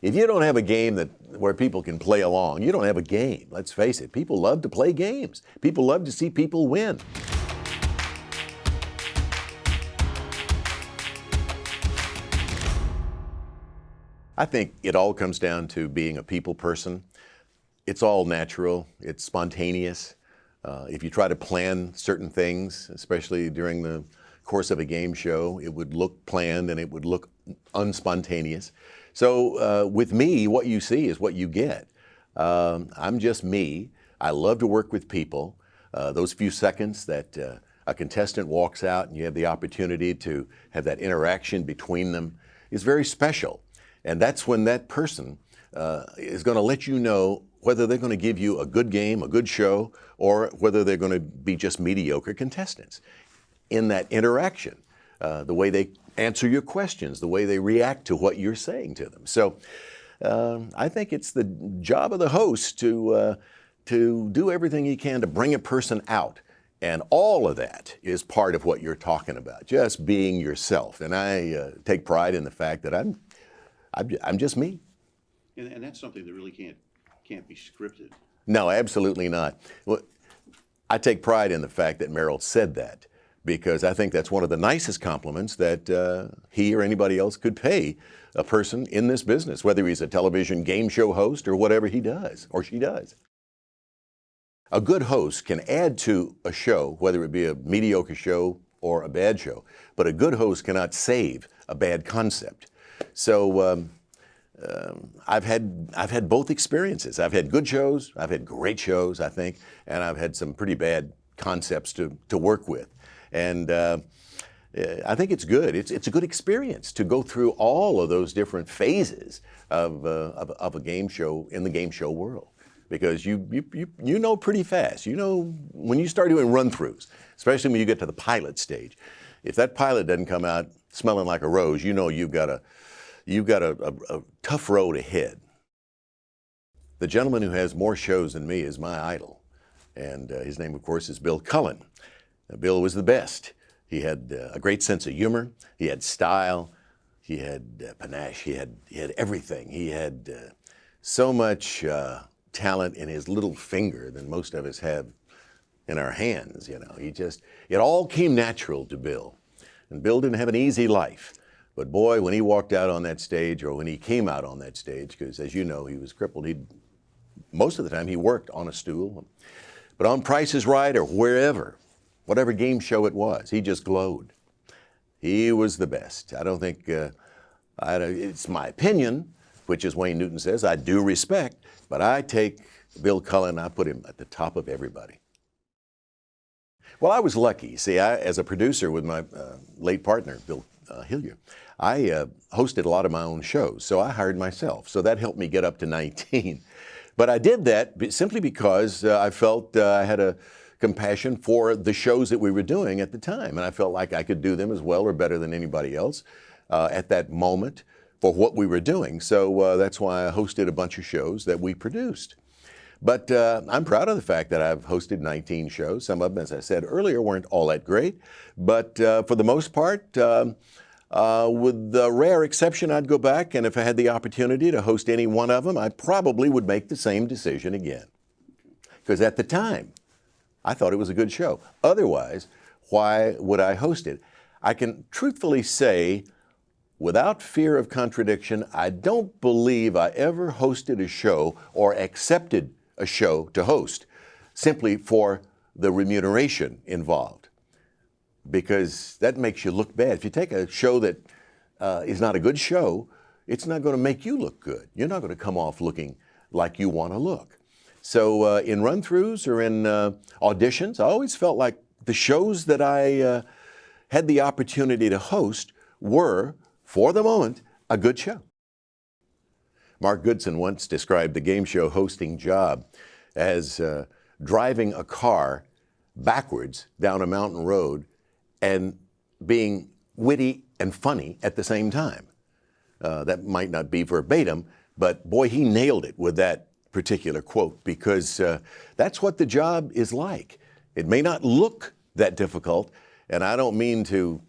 If you don't have a game where people can play along, you don't have a game. Let's face it. People love to play games. People love to see people win. I think it all comes down to being a people person. It's all natural. It's spontaneous. If you try to plan certain things, especially during the course of a game show, it would look planned and it would look unspontaneous. So with me, what you see is what you get. I'm just me. I love to work with people. Those few seconds that a contestant walks out and you have the opportunity to have that interaction between them is very special. And that's when that person is going to let you know whether they're going to give you a good game, a good show, or whether they're going to be just mediocre contestants. In that interaction, the way they answer your questions, the way they react to what you're saying to them. So I think it's the job of the host to do everything he can to bring a person out. And all of that is part of what you're talking about, just being yourself. And I take pride in the fact that I'm just me. And that's something that really can't be scripted. No, absolutely not. Well, I take pride in the fact that Merrill said that, because I think that's one of the nicest compliments that he or anybody else could pay a person in this business, whether he's a television game show host or whatever he does or she does. A good host can add to a show, whether it be a mediocre show or a bad show, but a good host cannot save a bad concept. So I've had both experiences. I've had good shows, I've had great shows, I think, and I've had some pretty bad concepts to work with. And I think it's good. It's a good experience to go through all of those different phases of a game show in the game show world, because you know pretty fast. You know when you start doing run-throughs, especially when you get to the pilot stage. If that pilot doesn't come out smelling like a rose, you know you've got a tough road ahead. The gentleman who has more shows than me is my idol, and his name, of course, is Bill Cullen. Bill was the best. He had a great sense of humor. He had style. He had panache. He had everything. He had so much talent in his little finger than most of us have in our hands. You know, it all came natural to Bill, and Bill didn't have an easy life. But boy, when he walked out on that stage, or when he came out on that stage, because as you know, he was crippled, most of the time he worked on a stool. But on Price is Right or wherever, whatever game show it was, he just glowed. He was the best. I don't think, it's my opinion, which as Wayne Newton says, I do respect, but I take Bill Cullen, I put him at the top of everybody. Well, I was lucky. See, as a producer with my late partner, Bill Hillier, I hosted a lot of my own shows, so I hired myself. So that helped me get up to 19. But I did that simply because I felt I had a compassion for the shows that we were doing at the time, and I felt like I could do them as well or better than anybody else at that moment for what we were doing. So that's why I hosted a bunch of shows that we produced. But I'm proud of the fact that I've hosted 19 shows. Some of them, as I said earlier, weren't all that great. But for the most part, with the rare exception, I'd go back, and if I had the opportunity to host any one of them, I probably would make the same decision again. Because at the time, I thought it was a good show. Otherwise, why would I host it? I can truthfully say, without fear of contradiction, I don't believe I ever hosted a show or accepted a show to host simply for the remuneration involved, because that makes you look bad. If you take a show that is not a good show, it's not going to make you look good. You're not going to come off looking like you want to look. So in run-throughs or in auditions, I always felt like the shows that I had the opportunity to host were, for the moment, a good show. Mark Goodson once described the game show hosting job as driving a car backwards down a mountain road and being witty and funny at the same time. That might not be verbatim, but boy, he nailed it with that particular quote, because that's what the job is like. It may not look that difficult, and I don't mean to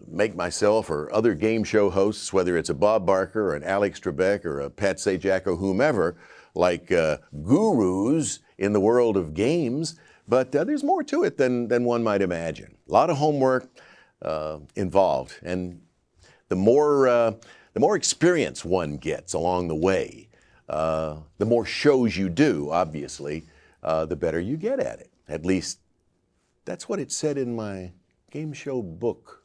make myself or other game show hosts, whether it's a Bob Barker or an Alex Trebek or a Pat Sajak or whomever, like gurus in the world of games. But there's more to it than one might imagine. A lot of homework involved, and the more experience one gets along the way, the more shows you do, obviously, the better you get at it. At least that's what it said in my game show book.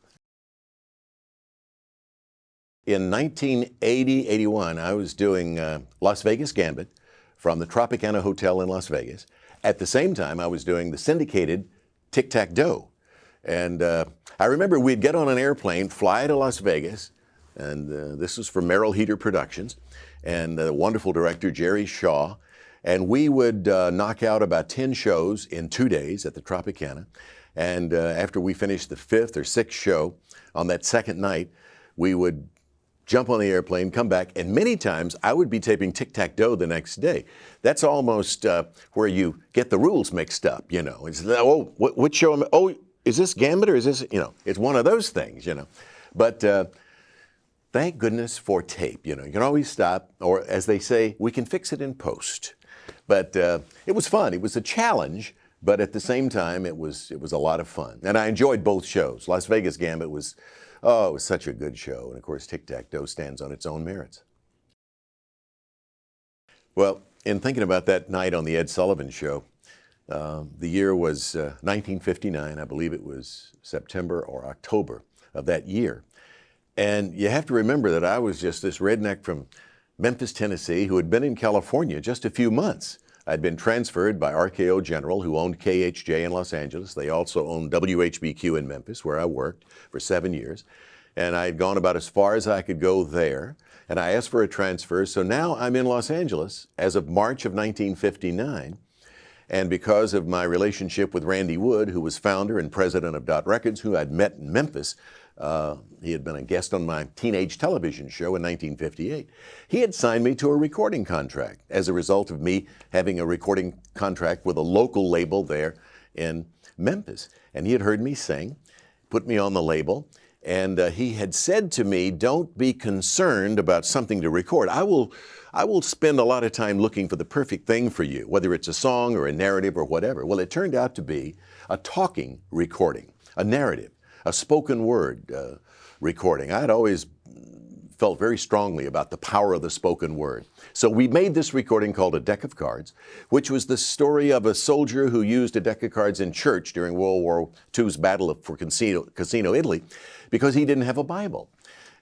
In 1980-81, I was doing Las Vegas Gambit from the Tropicana Hotel in Las Vegas. At the same time, I was doing the syndicated Tic Tac Dough. And I remember we'd get on an airplane, fly to Las Vegas, and this was for Merrill Heater Productions, and the wonderful director, Jerry Shaw. And we would knock out about 10 shows in 2 days at the Tropicana. And after we finished the 5th or 6th show on that second night, we would jump on the airplane, come back, and many times I would be taping Tic Tac Dough the next day. That's almost where you get the rules mixed up, you know. It's, oh, what show is this Gambit or is this, you know, it's one of those things, you know. But thank goodness for tape, you know. You can always stop, or as they say, we can fix it in post. But it was fun. It was a challenge, but at the same time, it was a lot of fun. And I enjoyed both shows. Las Vegas Gambit was, oh, it was such a good show. And of course, Tic Tac Dough stands on its own merits. Well, in thinking about that night on the Ed Sullivan Show, the year was 1959. I believe it was September or October of that year. And you have to remember that I was just this redneck from Memphis, Tennessee, who had been in California just a few months. I'd been transferred by RKO General, who owned KHJ in Los Angeles. They also owned WHBQ in Memphis, where I worked for 7 years. And I had gone about as far as I could go there. And I asked for a transfer. So now I'm in Los Angeles as of March of 1959. And because of my relationship with Randy Wood, who was founder and president of Dot Records, who I'd met in Memphis, he had been a guest on my teenage television show in 1958. He had signed me to a recording contract as a result of me having a recording contract with a local label there in Memphis. And he had heard me sing, put me on the label, and he had said to me, don't be concerned about something to record. I will spend a lot of time looking for the perfect thing for you, whether it's a song or a narrative or whatever. Well, it turned out to be a talking recording, a narrative, a spoken word recording. I had always felt very strongly about the power of the spoken word. So we made this recording called A Deck of Cards, which was the story of a soldier who used a deck of cards in church during World War II's battle for Cassino, Italy, because he didn't have a Bible.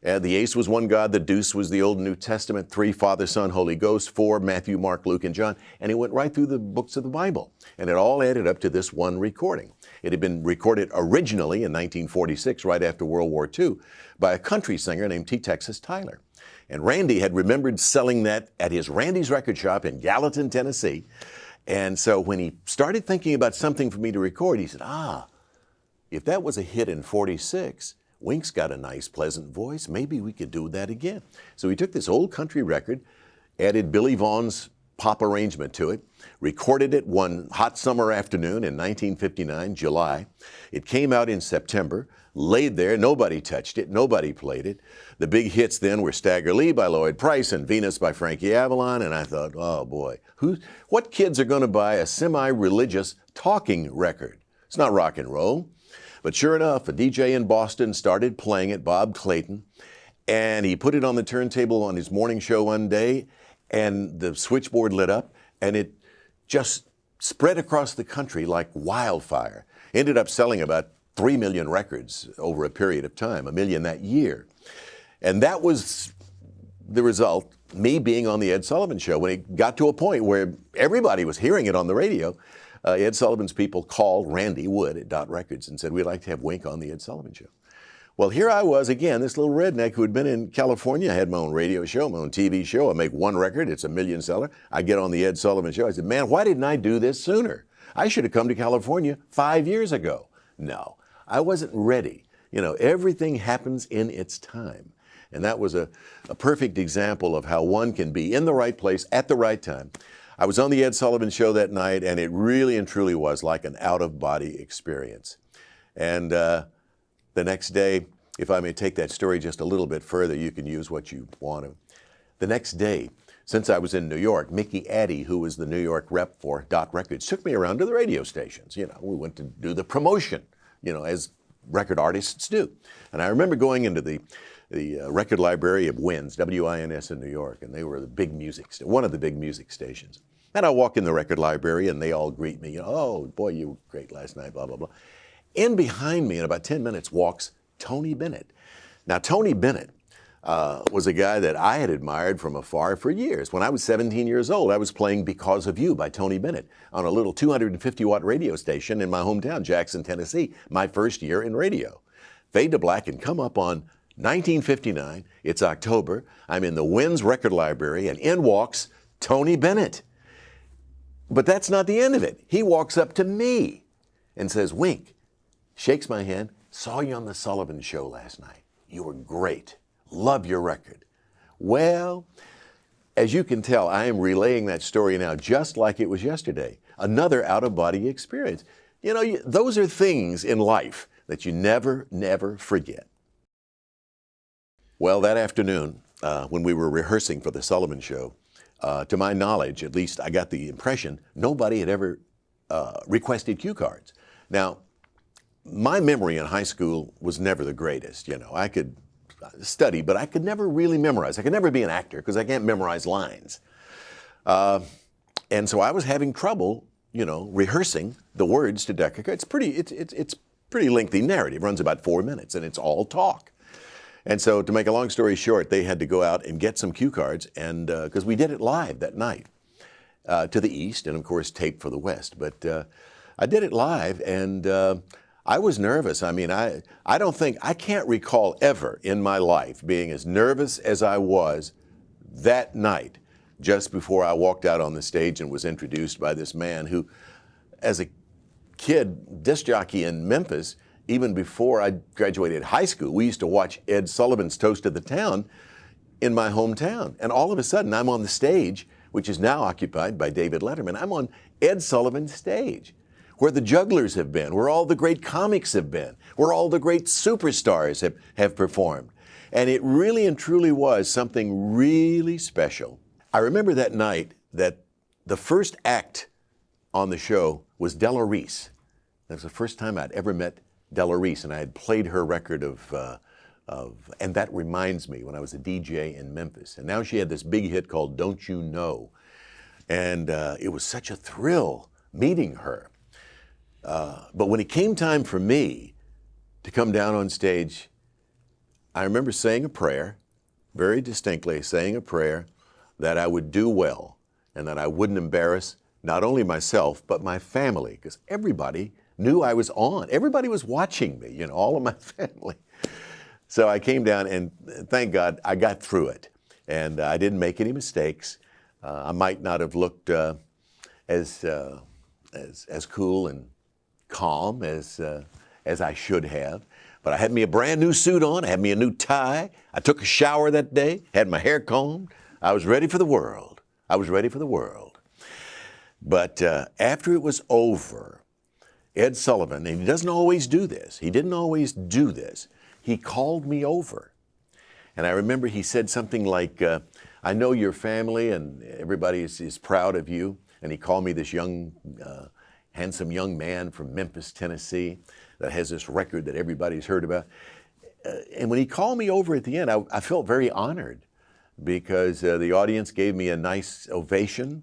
The ace was one God, the deuce was the Old and New Testament, 3, Father, Son, Holy Ghost, 4, Matthew, Mark, Luke, and John, and he went right through the books of the Bible. And it all added up to this one recording. It had been recorded originally in 1946, right after World War II, by a country singer named T. Texas Tyler. And Randy had remembered selling that at his Randy's Record Shop in Gallatin, Tennessee. And so when he started thinking about something for me to record, he said, if that was a hit in 46, Wink's got a nice, pleasant voice. Maybe we could do that again. So he took this old country record, added Billy Vaughan's pop arrangement to it, recorded it one hot summer afternoon in 1959, July. It came out in September, laid there. Nobody touched it. Nobody played it. The big hits then were Stagger Lee by Lloyd Price and Venus by Frankie Avalon. And I thought, oh boy, what kids are going to buy a semi-religious talking record? It's not rock and roll. But sure enough, a DJ in Boston started playing it, Bob Clayton, and he put it on the turntable on his morning show one day, and the switchboard lit up, and it just spread across the country like wildfire. Ended up selling about 3 million records over a period of time, 1 million that year. And that was the result, me being on the Ed Sullivan Show. When it got to a point where everybody was hearing it on the radio, Ed Sullivan's people called Randy Wood at Dot Records and said, we'd like to have Wink on the Ed Sullivan Show. Well, here I was again, this little redneck who had been in California. I had my own radio show, my own TV show. I make one record, it's a million seller. I get on the Ed Sullivan Show. I said, man, why didn't I do this sooner? I should have come to California 5 years ago. No, I wasn't ready. You know, everything happens in its time. And that was a perfect example of how one can be in the right place at the right time. I was on the Ed Sullivan Show that night, and it really and truly was like an out-of-body experience. And the next day, if I may take that story just a little bit further, you can use what you want to. The next day, since I was in New York, Mickey Addy, who was the New York rep for Dot Records, took me around to the radio stations. You know, we went to do the promotion, you know, as record artists do. And I remember going into the record library of WINS, W-I-N-S in New York, and they were the big one of the big music stations. And I walk in the record library, and they all greet me. You know, oh, boy, you were great last night, blah, blah, blah. In behind me, in about 10 minutes, walks Tony Bennett. Now, Tony Bennett was a guy that I had admired from afar for years. When I was 17 years old, I was playing Because of You by Tony Bennett on a little 250-watt radio station in my hometown, Jackson, Tennessee, my first year in radio. Fade to black and come up on 1959. It's October. I'm in the WINS record library, and in walks Tony Bennett. But that's not the end of it. He walks up to me and says, Wink, shakes my hand, saw you on the Sullivan Show last night. You were great. Love your record. Well, as you can tell, I am relaying that story now just like it was yesterday. Another out-of-body experience. You know, those are things in life that you never, never forget. Well, that afternoon, when we were rehearsing for the Sullivan Show, to my knowledge, at least I got the impression, nobody had ever requested cue cards. Now, my memory in high school was never the greatest. You know, I could study, but I could never really memorize. I could never be an actor because I can't memorize lines. And so I was having trouble, you know, rehearsing the words to Decca. It's pretty lengthy narrative. It runs about 4 minutes, and it's all talk. And so, to make a long story short, they had to go out and get some cue cards, and because we did it live that night to the east, and of course tape for the west. But I did it live, and I was nervous. I mean, I can't recall ever in my life being as nervous as I was that night, just before I walked out on the stage and was introduced by this man who, as a kid disc jockey in Memphis, even before I graduated high school, we used to watch Ed Sullivan's Toast of the Town in my hometown. And all of a sudden, I'm on the stage, which is now occupied by David Letterman. I'm on Ed Sullivan's stage, where the jugglers have been, where all the great comics have been, where all the great superstars have performed. And it really and truly was something really special. I remember that night that the first act on the show was Della Reese. That was the first time I'd ever met Della Reese, and I had played her record and that reminds me, when I was a DJ in Memphis. And now she had this big hit called Don't You Know. And it was such a thrill meeting her. But when it came time for me to come down on stage, I remember saying a prayer, very distinctly saying a prayer, that I would do well and that I wouldn't embarrass not only myself, but my family, because everybody knew I was on. Everybody was watching me, you know, all of my family. So I came down, and thank God I got through it. And I didn't make any mistakes. I might not have looked as cool and calm as I should have. But I had me a brand new suit on. I had me a new tie. I took a shower that day, had my hair combed. I was ready for the world. I was ready for the world. But after it was over, Ed Sullivan, and he doesn't always do this. He didn't always do this. He called me over. And I remember he said something like, I know your family and everybody is proud of you. And he called me this young, handsome young man from Memphis, Tennessee, that has this record that everybody's heard about. And when he called me over at the end, I felt very honored because the audience gave me a nice ovation.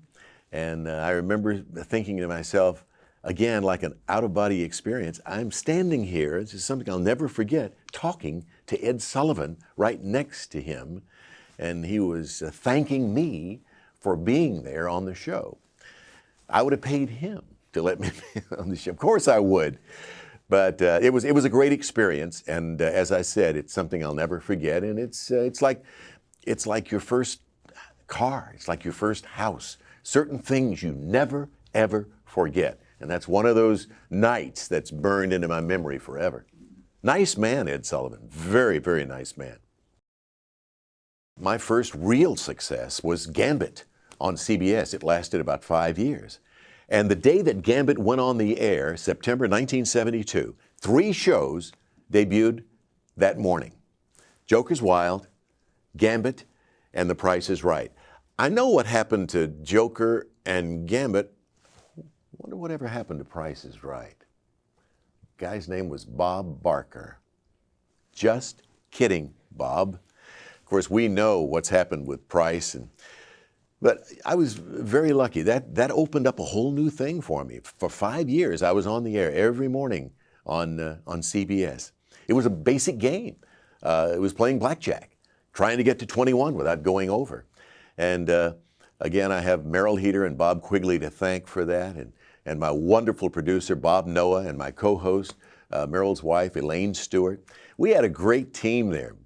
And I remember thinking to myself, again, like an out-of-body experience, I'm standing here, this is something I'll never forget, talking to Ed Sullivan right next to him, and he was thanking me for being there on the show. I would have paid him to let me be on the show. Of course I would. But it was a great experience, and as I said, it's something I'll never forget, and it's like your first car, it's like your first house. Certain things you never, ever forget. And that's one of those nights that's burned into my memory forever. Nice man, Ed Sullivan. Very, very nice man. My first real success was Gambit on CBS. It lasted about 5 years. And the day that Gambit went on the air, September 1972, 3 shows debuted that morning. Joker's Wild, Gambit, and The Price is Right. I know what happened to Joker and Gambit. Wonder whatever happened to Price is Right. Guy's name was Bob Barker. Just kidding, Bob. Of course, we know what's happened with Price, but I was very lucky. That opened up a whole new thing for me. For 5 years, I was on the air every morning on CBS. It was a basic game. It was playing blackjack, trying to get to 21 without going over. And again, I have Merrill Heater and Bob Quigley to thank for that, and my wonderful producer, Bob Noah, and my co-host, Merrill's wife, Elaine Stewart. We had a great team there.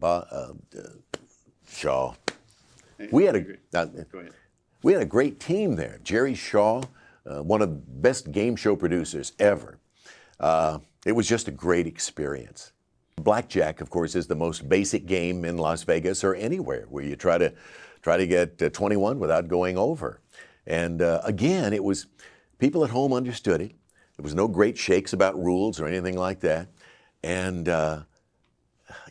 Shaw. We had a great team there. Jerry Shaw, one of the best game show producers ever. It was just a great experience. Blackjack, of course, is the most basic game in Las Vegas or anywhere where you try to get 21 without going over. And again, it was people at home understood it. There was no great shakes about rules or anything like that. And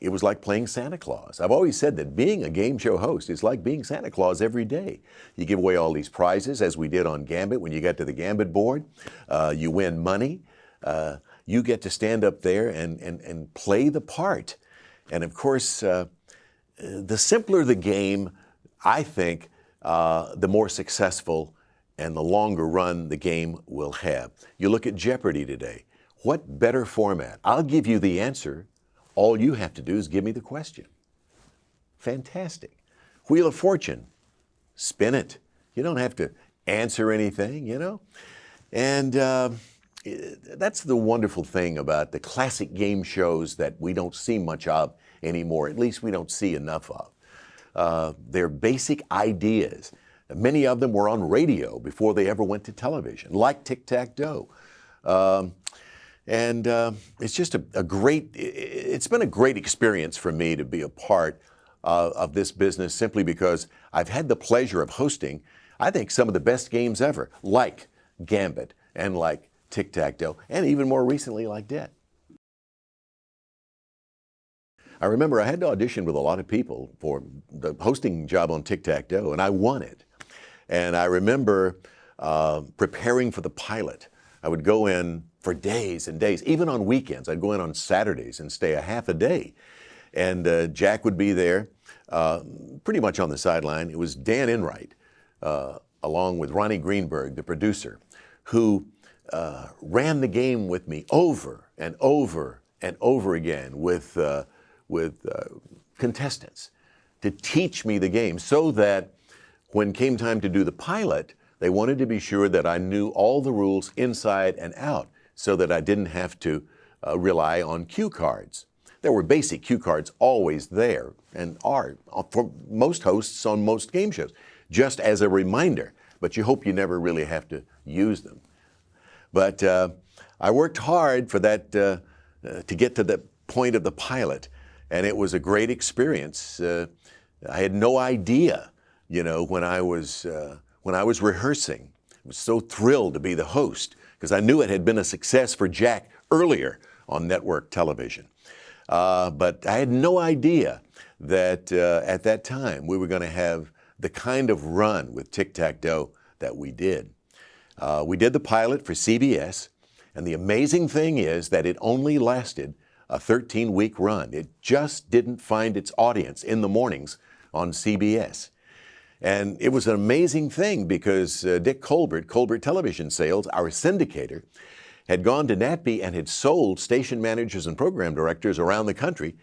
it was like playing Santa Claus. I've always said that being a game show host is like being Santa Claus every day. You give away all these prizes, as we did on Gambit. When you get to the Gambit board, you win money. You get to stand up there and play the part. And of course, the simpler the game, I think, the more successful and the longer run the game will have. You look at Jeopardy today. What better format? I'll give you the answer. All you have to do is give me the question. Fantastic. Wheel of Fortune. Spin it. You don't have to answer anything, you know? And that's the wonderful thing about the classic game shows that we don't see much of anymore. At least we don't see enough of. They're basic ideas. Many of them were on radio before they ever went to television, like Tic Tac Dough. And it's just it's been a great experience for me to be a part of this business, simply because I've had the pleasure of hosting, I think, some of the best games ever, like Gambit and like Tic Tac Dough, and even more recently like Debt. I remember I had to audition with a lot of people for the hosting job on Tic Tac Dough, and I won it. And I remember preparing for the pilot. I would go in for days and days, even on weekends. I'd go in on Saturdays and stay a half a day. And Jack would be there, pretty much on the sideline. It was Dan Enright, along with Ronnie Greenberg, the producer, who ran the game with me over and over and over again with contestants to teach me the game, so that when came time to do the pilot, they wanted to be sure that I knew all the rules inside and out, so that I didn't have to rely on cue cards. There were basic cue cards always there, and are for most hosts on most game shows, just as a reminder, but you hope you never really have to use them. But I worked hard for that, to get to the point of the pilot, and it was a great experience. I had no idea, when I was rehearsing. I was so thrilled to be the host, because I knew it had been a success for Jack earlier on network television. But I had no idea that at that time we were going to have the kind of run with Tic Tac Dough that we did. We did the pilot for CBS, and the amazing thing is that it only lasted a 13-week run. It just didn't find its audience in the mornings on CBS. And it was an amazing thing, because Dick Colbert Television Sales, our syndicator, had gone to NatB and had sold station managers and program directors around the country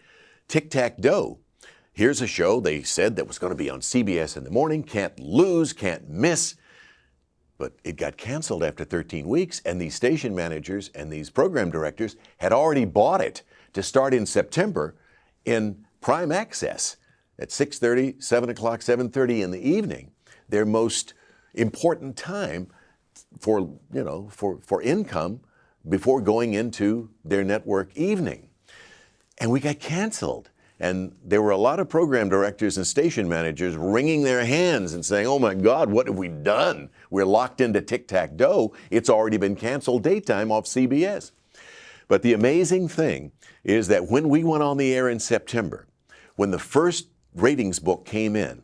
Tic Tac Dough. Here's a show, they said, that was going to be on CBS in the morning, can't lose, can't miss. But it got canceled after 13 weeks, and these station managers and these program directors had already bought it to start in September in prime access at 6:30, 7 o'clock, 7:30 in the evening, their most important time for income before going into their network evening. And we got canceled. And there were a lot of program directors and station managers wringing their hands and saying, "Oh my God, what have we done? We're locked into Tic Tac Dough. It's already been canceled daytime off CBS." But the amazing thing is that when we went on the air in September, when the first ratings book came in,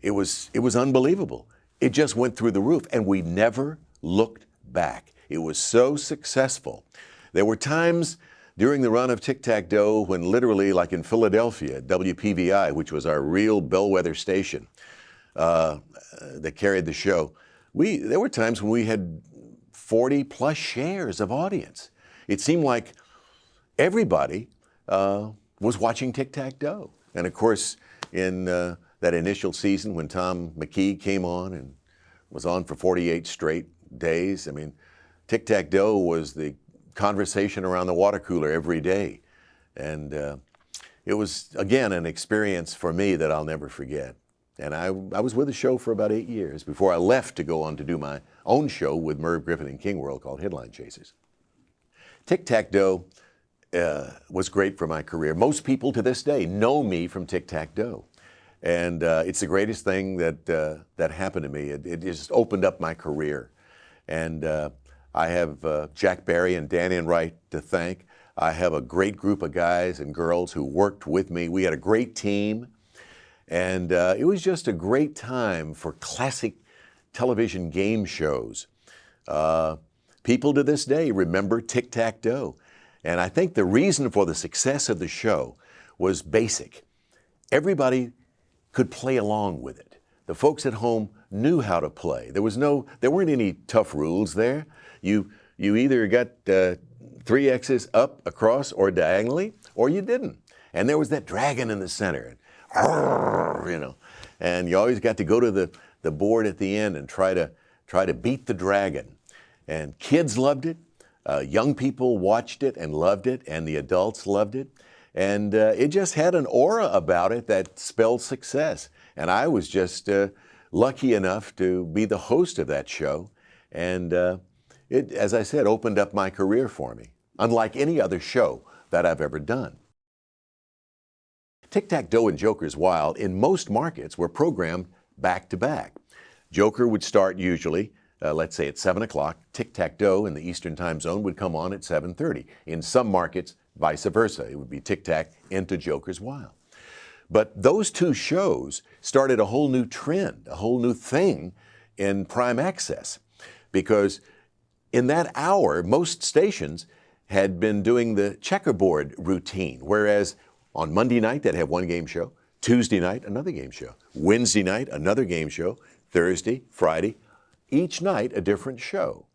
it was unbelievable. It just went through the roof, and we never looked back. It was so successful. There were times during the run of Tic Tac Dough when literally, like in Philadelphia, WPVI, which was our real bellwether station that carried the show, there were times when we had 40 plus shares of audience. It seemed like everybody was watching Tic Tac Dough. And of course, in that initial season when Tom McKee came on and was on for 48 straight days, I mean, Tic Tac Dough was the conversation around the water cooler every day. And it was, again, an experience for me that I'll never forget. And I was with the show for about 8 years before I left to go on to do my own show with Merv Griffin and King World called Headline Chasers. Tic Tac Dough was great for my career. Most people to this day know me from Tic Tac Dough. And it's the greatest thing that happened to me. It just opened up my career. And I have Jack Barry and Dan Enright to thank. I have a great group of guys and girls who worked with me. We had a great team. And it was just a great time for classic television game shows. People to this day remember Tic Tac Dough. And I think the reason for the success of the show was basic. Everybody could play along with it. The folks at home knew how to play. There weren't any tough rules there. You either got 3 X's up, across, or diagonally, or you didn't. And there was that dragon in the center. And you always got to go to the board at the end and try to beat the dragon. And kids loved it, young people watched it and loved it, and the adults loved it. And it just had an aura about it that spelled success. And I was just lucky enough to be the host of that show. And it, as I said, opened up my career for me, unlike any other show that I've ever done. Tic Tac Dough and Joker's Wild in most markets were programmed back to back. Joker would start usually, let's say at 7 o'clock. Tic Tac Dough in the Eastern Time Zone would come on at 7:30. In some markets, vice versa. It would be Tic Tac into Joker's Wild. But those two shows started a whole new trend, a whole new thing in prime access. Because in that hour, most stations had been doing the checkerboard routine, whereas on Monday night, they'd have one game show. Tuesday night, another game show. Wednesday night, another game show. Thursday, Friday, each night a different show.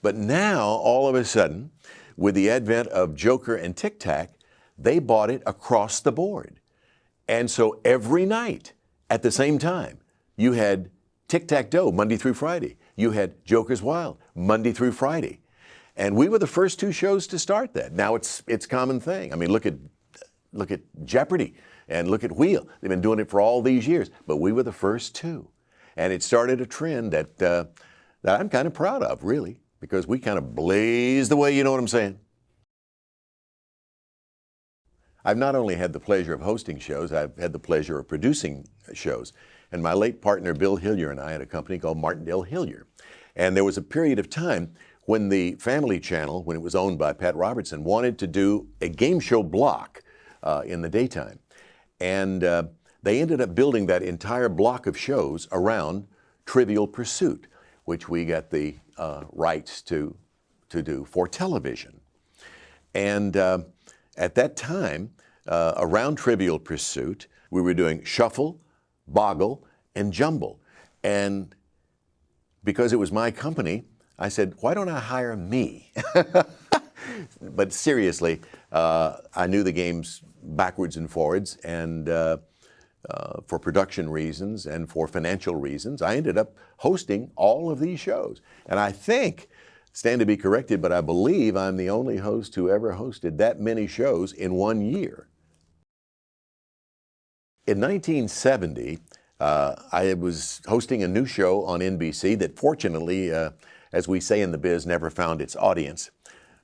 But now, all of a sudden, with the advent of Joker and Tic Tac, they bought it across the board. And so every night at the same time, you had Tic Tac Dough Monday through Friday. You had Joker's Wild Monday through Friday. And we were the first two shows to start that. Now it's common thing. I mean, look at Jeopardy and look at Wheel. They've been doing it for all these years, but we were the first two. And it started a trend that I'm kind of proud of, really, because we kind of blazed the way, you know what I'm saying? I've not only had the pleasure of hosting shows, I've had the pleasure of producing shows. And my late partner, Bill Hillier, and I had a company called Martindale Hillier. And there was a period of time when the Family Channel, when it was owned by Pat Robertson, wanted to do a game show block in the daytime. And they ended up building that entire block of shows around Trivial Pursuit, which we got the rights to do for television. And at that time, around Trivial Pursuit, we were doing Shuffle, Boggle, and Jumble. And because it was my company, I said, why don't I hire me? But seriously, I knew the games backwards and forwards, and for production reasons and for financial reasons, I ended up hosting all of these shows. And I think, stand to be corrected, but I believe I'm the only host who ever hosted that many shows in 1 year. In 1970, I was hosting a new show on NBC that fortunately, as we say in the biz, never found its audience.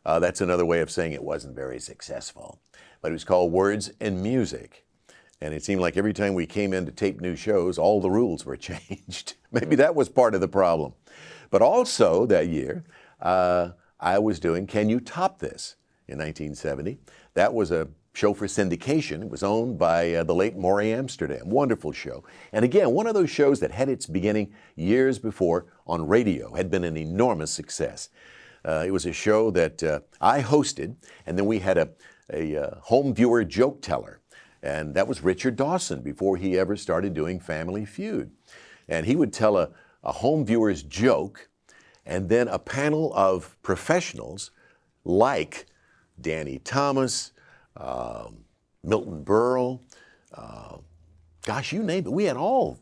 That's another way of saying it wasn't very successful. But it was called Words and Music. And it seemed like every time we came in to tape new shows, all the rules were changed. Maybe that was part of the problem. But also that year, I was doing Can You Top This? in 1970. That was a show for syndication. It was owned by the late Maury Amsterdam. Wonderful show. And again, one of those shows that had its beginning years before on radio, had been an enormous success. It was a show that I hosted, and then we had a home viewer joke teller. And that was Richard Dawson before he ever started doing Family Feud. And he would tell a home viewer's joke, and then a panel of professionals like Danny Thomas, Milton Berle, gosh, you name it. We had all,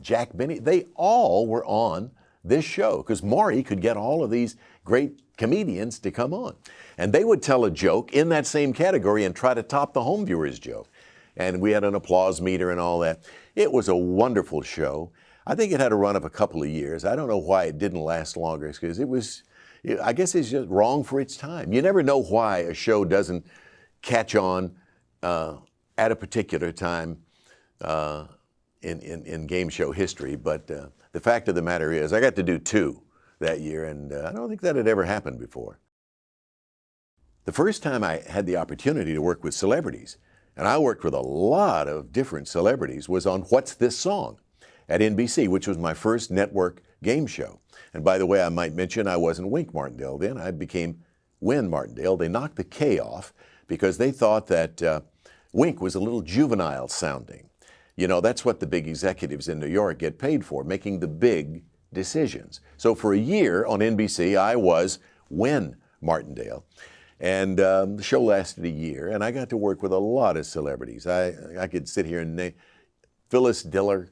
Jack Benny, they all were on this show because Maury could get all of these great comedians to come on. And they would tell a joke in that same category and try to top the home viewer's joke. And we had an applause meter and all that. It was a wonderful show. I think it had a run of a couple of years. I don't know why it didn't last longer, because I guess it's just wrong for its time. You never know why a show doesn't catch on at a particular time in game show history. But the fact of the matter is, I got to do 2 that year, and I don't think that had ever happened before. The first time I had the opportunity to work with celebrities, and I worked with a lot of different celebrities, was on What's This Song at NBC, which was my first network game show. And by the way, I might mention I wasn't Wink Martindale then. I became Win Martindale. They knocked the K off because they thought that Wink was a little juvenile sounding. You know, that's what the big executives in New York get paid for, making the big decisions. So for a year on NBC, I was Win Martindale. And the show lasted a year, and I got to work with a lot of celebrities. I could sit here and name Phyllis Diller,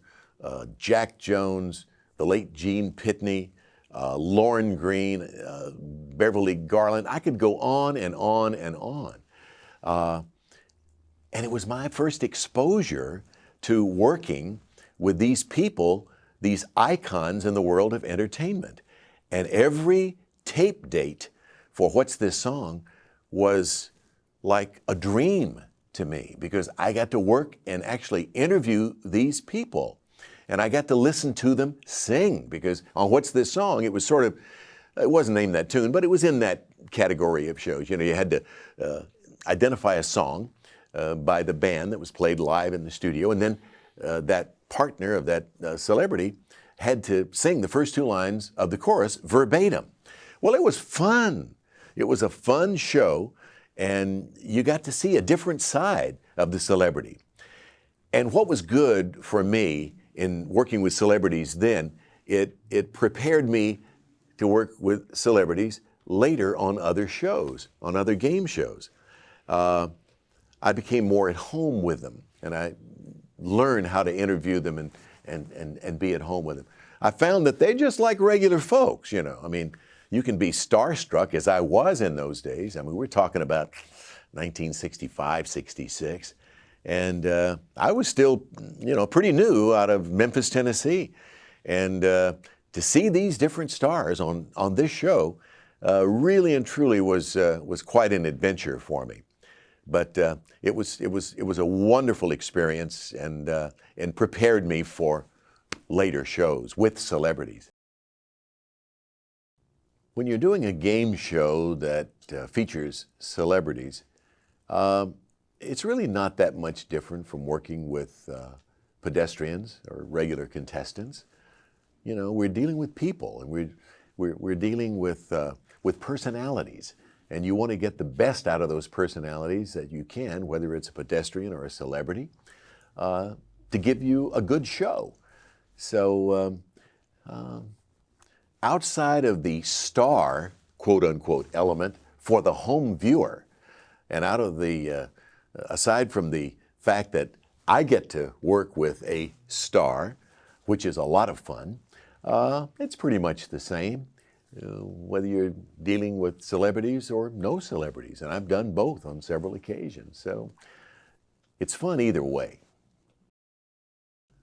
Jack Jones, the late Gene Pitney, Lauren Green, Beverly Garland. I could go on and on and on. And it was my first exposure to working with these people, these icons in the world of entertainment. And every tape date for What's This Song was like a dream to me, because I got to work and actually interview these people. And I got to listen to them sing, because on What's This Song, it was sort of, it wasn't named that tune, but it was in that category of shows. You know, you had to identify a song by the band that was played live in the studio, and then that partner of that celebrity had to sing the first 2 lines of the chorus verbatim. Well, it was fun. It was a fun show, and you got to see a different side of the celebrity. And what was good for me in working with celebrities then, it prepared me to work with celebrities later on other shows, on other game shows. I became more at home with them, and I learned how to interview them and be at home with them. I found that they just like regular folks, you know. I mean, you can be starstruck, as I was in those days. I mean, we're talking about 1965, 66. And I was still, you know, pretty new out of Memphis, Tennessee. And to see these different stars on this show really and truly was quite an adventure for me. But it was a wonderful experience, and prepared me for later shows with celebrities. When you're doing a game show that features celebrities, it's really not that much different from working with pedestrians or regular contestants. You know, we're dealing with people, and we're dealing with personalities, and you want to get the best out of those personalities that you can, whether it's a pedestrian or a celebrity, to give you a good show. So outside of the star, quote unquote, element for the home viewer, and out of the aside from the fact that I get to work with a star, which is a lot of fun, it's pretty much the same, whether you're dealing with celebrities or no celebrities. And I've done both on several occasions. So it's fun either way.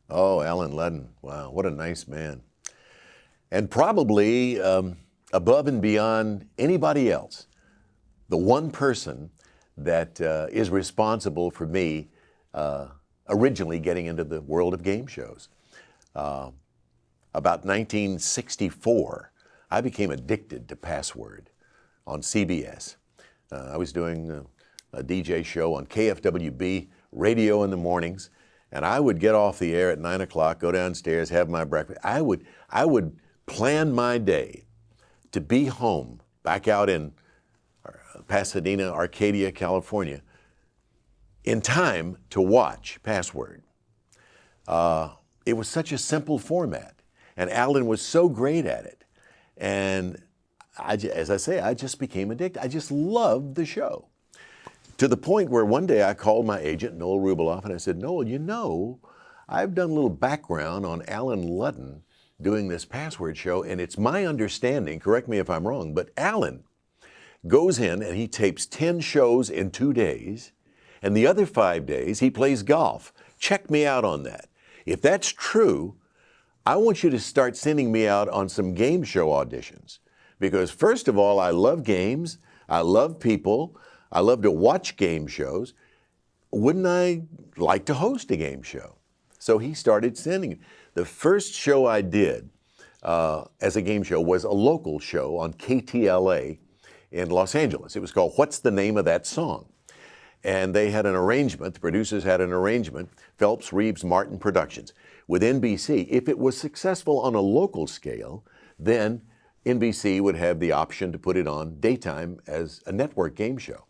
Oh, Allen Ludden. Wow, what a nice man. And probably above and beyond anybody else, the one person that is responsible for me originally getting into the world of game shows. About 1964, I became addicted to Password on CBS. I was doing a DJ show on KFWB radio in the mornings, and I would get off the air at 9 o'clock, go downstairs, have my breakfast. I would plan my day to be home back out in Pasadena, Arcadia, California, in time to watch Password. It was such a simple format, and Allen was so great at it. And as I say, I just became addicted. I just loved the show. To the point where one day I called my agent, Noel Rubeloff, and I said, Noel, you know, I've done a little background on Allen Ludden doing this Password show, and it's my understanding, correct me if I'm wrong, but Allen goes in and he tapes 10 shows in 2 days, and the other 5 days he plays golf. Check me out on that. If that's true, I want you to start sending me out on some game show auditions. Because first of all, I love games, I love people, I love to watch game shows. Wouldn't I like to host a game show? So he started sending. The first show I did as a game show was a local show on KTLA in Los Angeles. It was called What's the Name of That Song? And they had an arrangement, the producers had an arrangement, Phelps, Reeves, Martin Productions, with NBC. If it was successful on a local scale, then NBC would have the option to put it on daytime as a network game show.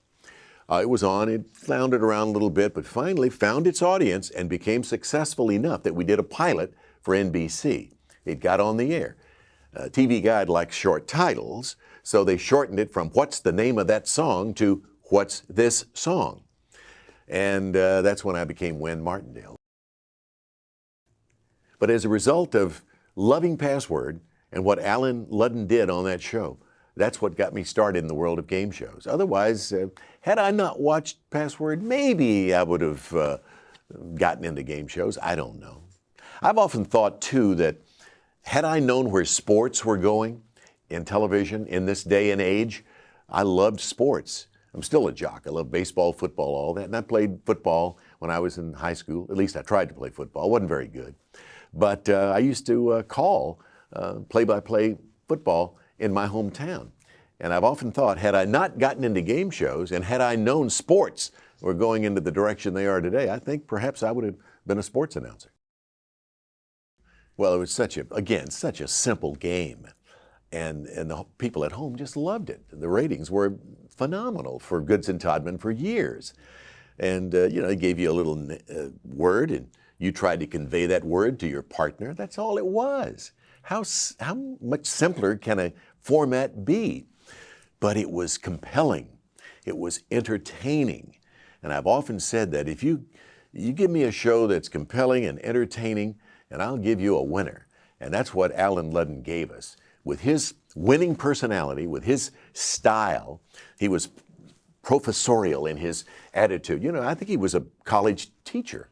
It was on, it floundered around a little bit, but finally found its audience and became successful enough that we did a pilot for NBC. It got on the air. TV Guide likes short titles, so they shortened it from What's the Name of That Song to What's This Song? And that's when I became Wen Martindale. But as a result of loving Password and what Allen Ludden did on that show, that's what got me started in the world of game shows. Otherwise, had I not watched Password, maybe I would have gotten into game shows. I don't know. I've often thought, too, that had I known where sports were going in television in this day and age, I loved sports. I'm still a jock. I love baseball, football, all that. And I played football when I was in high school. At least I tried to play football. I wasn't very good. But I used to call play-by-play football in my hometown. And I've often thought, had I not gotten into game shows and had I known sports were going into the direction they are today, I think perhaps I would have been a sports announcer. Well, it was such a simple game. And the people at home just loved it. The ratings were phenomenal for Goodson Todman for years. And, they gave you a little word, and you tried to convey that word to your partner. That's all it was. How much simpler can a format be? But it was compelling. It was entertaining. And I've often said that if you give me a show that's compelling and entertaining, and I'll give you a winner. And that's what Allen Ludden gave us. With his winning personality, with his style, he was professorial in his attitude. I think he was a college teacher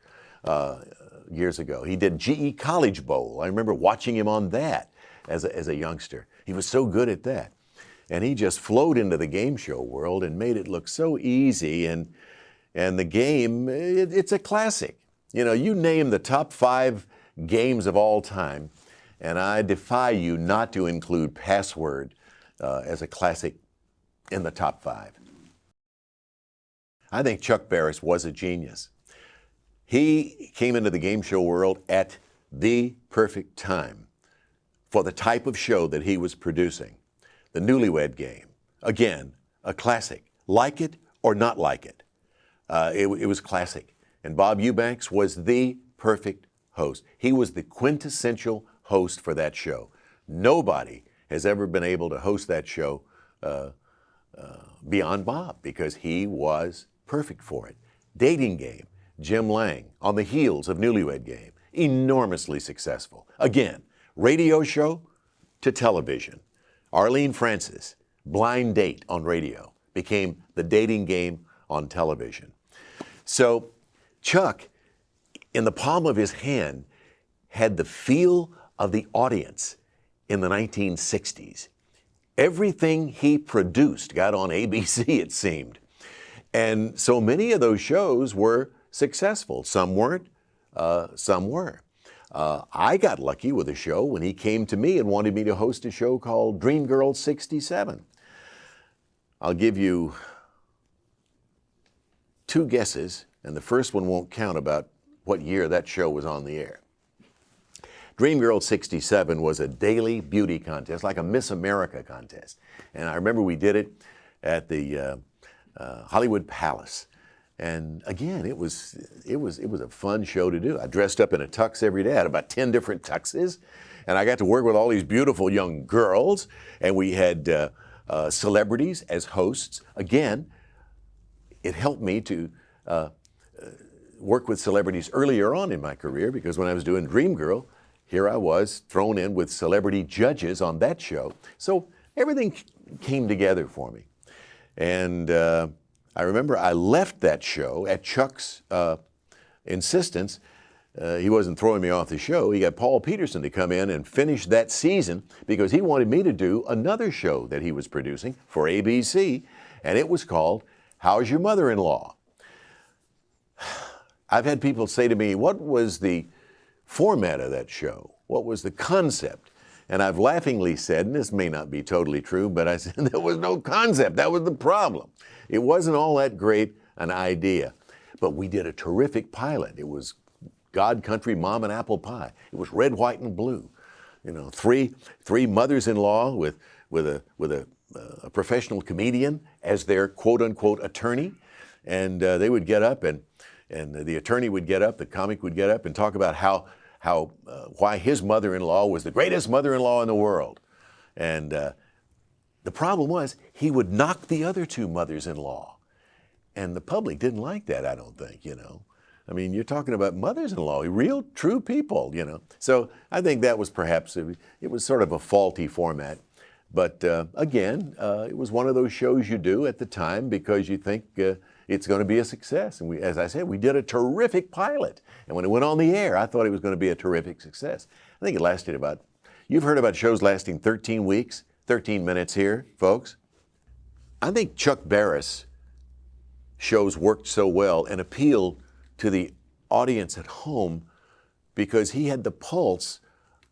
years ago. He did GE College Bowl. I remember watching him on that as a youngster. He was so good at that. And he just flowed into the game show world and made it look so easy. And the game, it's a classic. You name the top 5 games of all time, and I defy you not to include Password as a classic in the top 5. I think Chuck Barris was a genius. He came into the game show world at the perfect time for the type of show that he was producing. The Newlywed Game, again, a classic. Like it or not like it. It was classic. And Bob Eubanks was the perfect host. He was the quintessential host for that show. Nobody has ever been able to host that show beyond Bob, because he was perfect for it. Dating Game, Jim Lang, on the heels of Newlywed Game, enormously successful. Again, radio show to television. Arlene Francis, Blind Date on radio, became the Dating Game on television. So Chuck, in the palm of his hand, had the feel of the audience in the 1960s. Everything he produced got on ABC, it seemed. And so many of those shows were successful. Some weren't, some were. I got lucky with a show when he came to me and wanted me to host a show called Dream Girl 67. I'll give you two guesses, and the first one won't count, about what year that show was on the air. Dream Girl 67 was a daily beauty contest, like a Miss America contest. And I remember we did it at the Hollywood Palace. And again, it was a fun show to do. I dressed up in a tux every day. I had about 10 different tuxes. And I got to work with all these beautiful young girls. And we had celebrities as hosts. Again, it helped me to work with celebrities earlier on in my career, because when I was doing Dream Girl, here I was thrown in with celebrity judges on that show. So everything came together for me. And I remember I left that show at Chuck's insistence. He wasn't throwing me off the show. He got Paul Peterson to come in and finish that season because he wanted me to do another show that he was producing for ABC, and it was called How's Your Mother-in-Law? I've had people say to me, what was the format of that show? What was the concept? And I've laughingly said, and this may not be totally true, but I said there was no concept. That was the problem. It wasn't all that great an idea. But we did a terrific pilot. It was God Country, Mom and Apple Pie. It was red, white, and blue. You know, three mothers-in-law with a professional comedian as their quote-unquote attorney. And they would get up, and the attorney would get up, the comic would get up and talk about why his mother-in-law was the greatest mother-in-law in the world. And the problem was he would knock the other two mothers-in-law. And the public didn't like that, I don't think, you know. I mean, you're talking about mothers-in-law, real, true people, you know. So I think that was perhaps, it was sort of a faulty format. But again, it was one of those shows you do at the time because you think it's going to be a success. And as I said, we did a terrific pilot. And when it went on the air, I thought it was going to be a terrific success. I think it lasted about, you've heard about shows lasting 13 weeks, 13 minutes here, folks. I think Chuck Barris shows worked so well and appealed to the audience at home because he had the pulse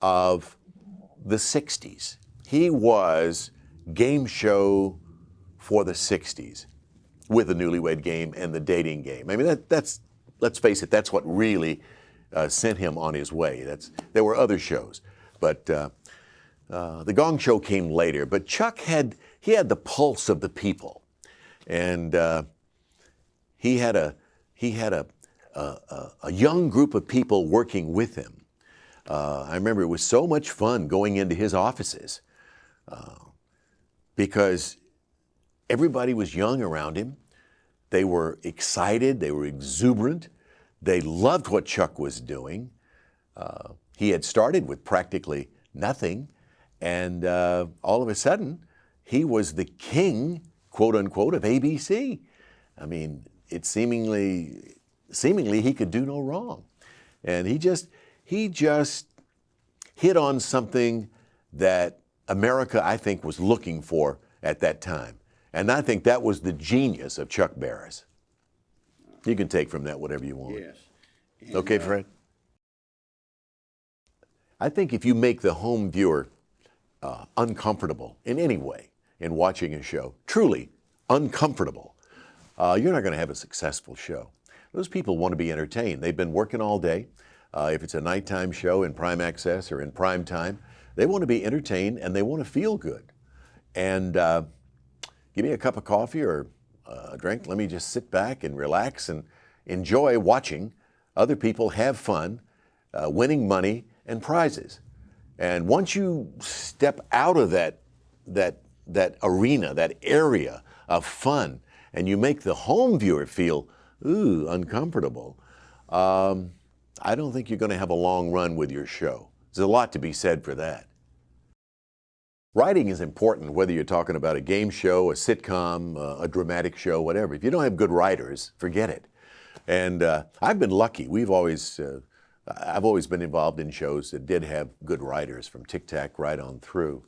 of the 60s. He was game show for the 60s with the Newlywed Game and the Dating Game. I mean, that's let's face it, that's what really sent him on his way. There were other shows, but the Gong Show came later. But Chuck had the pulse of the people, and he had a young group of people working with him. I remember it was so much fun going into his offices because everybody was young around him. They were excited. They were exuberant. They loved what Chuck was doing. He had started with practically nothing, and all of a sudden, he was the king, quote unquote, of ABC. I mean, it seemingly he could do no wrong, and he just hit on something that America, I think, was looking for at that time. And I think that was the genius of Chuck Barris. You can take from that whatever you want. Yes. And, okay, Fred? I think if you make the home viewer uncomfortable in any way in watching a show, truly uncomfortable, you're not going to have a successful show. Those people want to be entertained. They've been working all day. If it's a nighttime show in prime access or in prime time, they want to be entertained and they want to feel good. And give me a cup of coffee or a drink. Let me just sit back and relax and enjoy watching other people have fun, winning money and prizes. And once you step out of that arena, that area of fun, and you make the home viewer feel, uncomfortable, I don't think you're going to have a long run with your show. There's a lot to be said for that. Writing is important, whether you're talking about a game show, a sitcom, a dramatic show, whatever. If you don't have good writers, forget it. And I've been lucky. I've always been involved in shows that did have good writers, from Tic Tac right on through.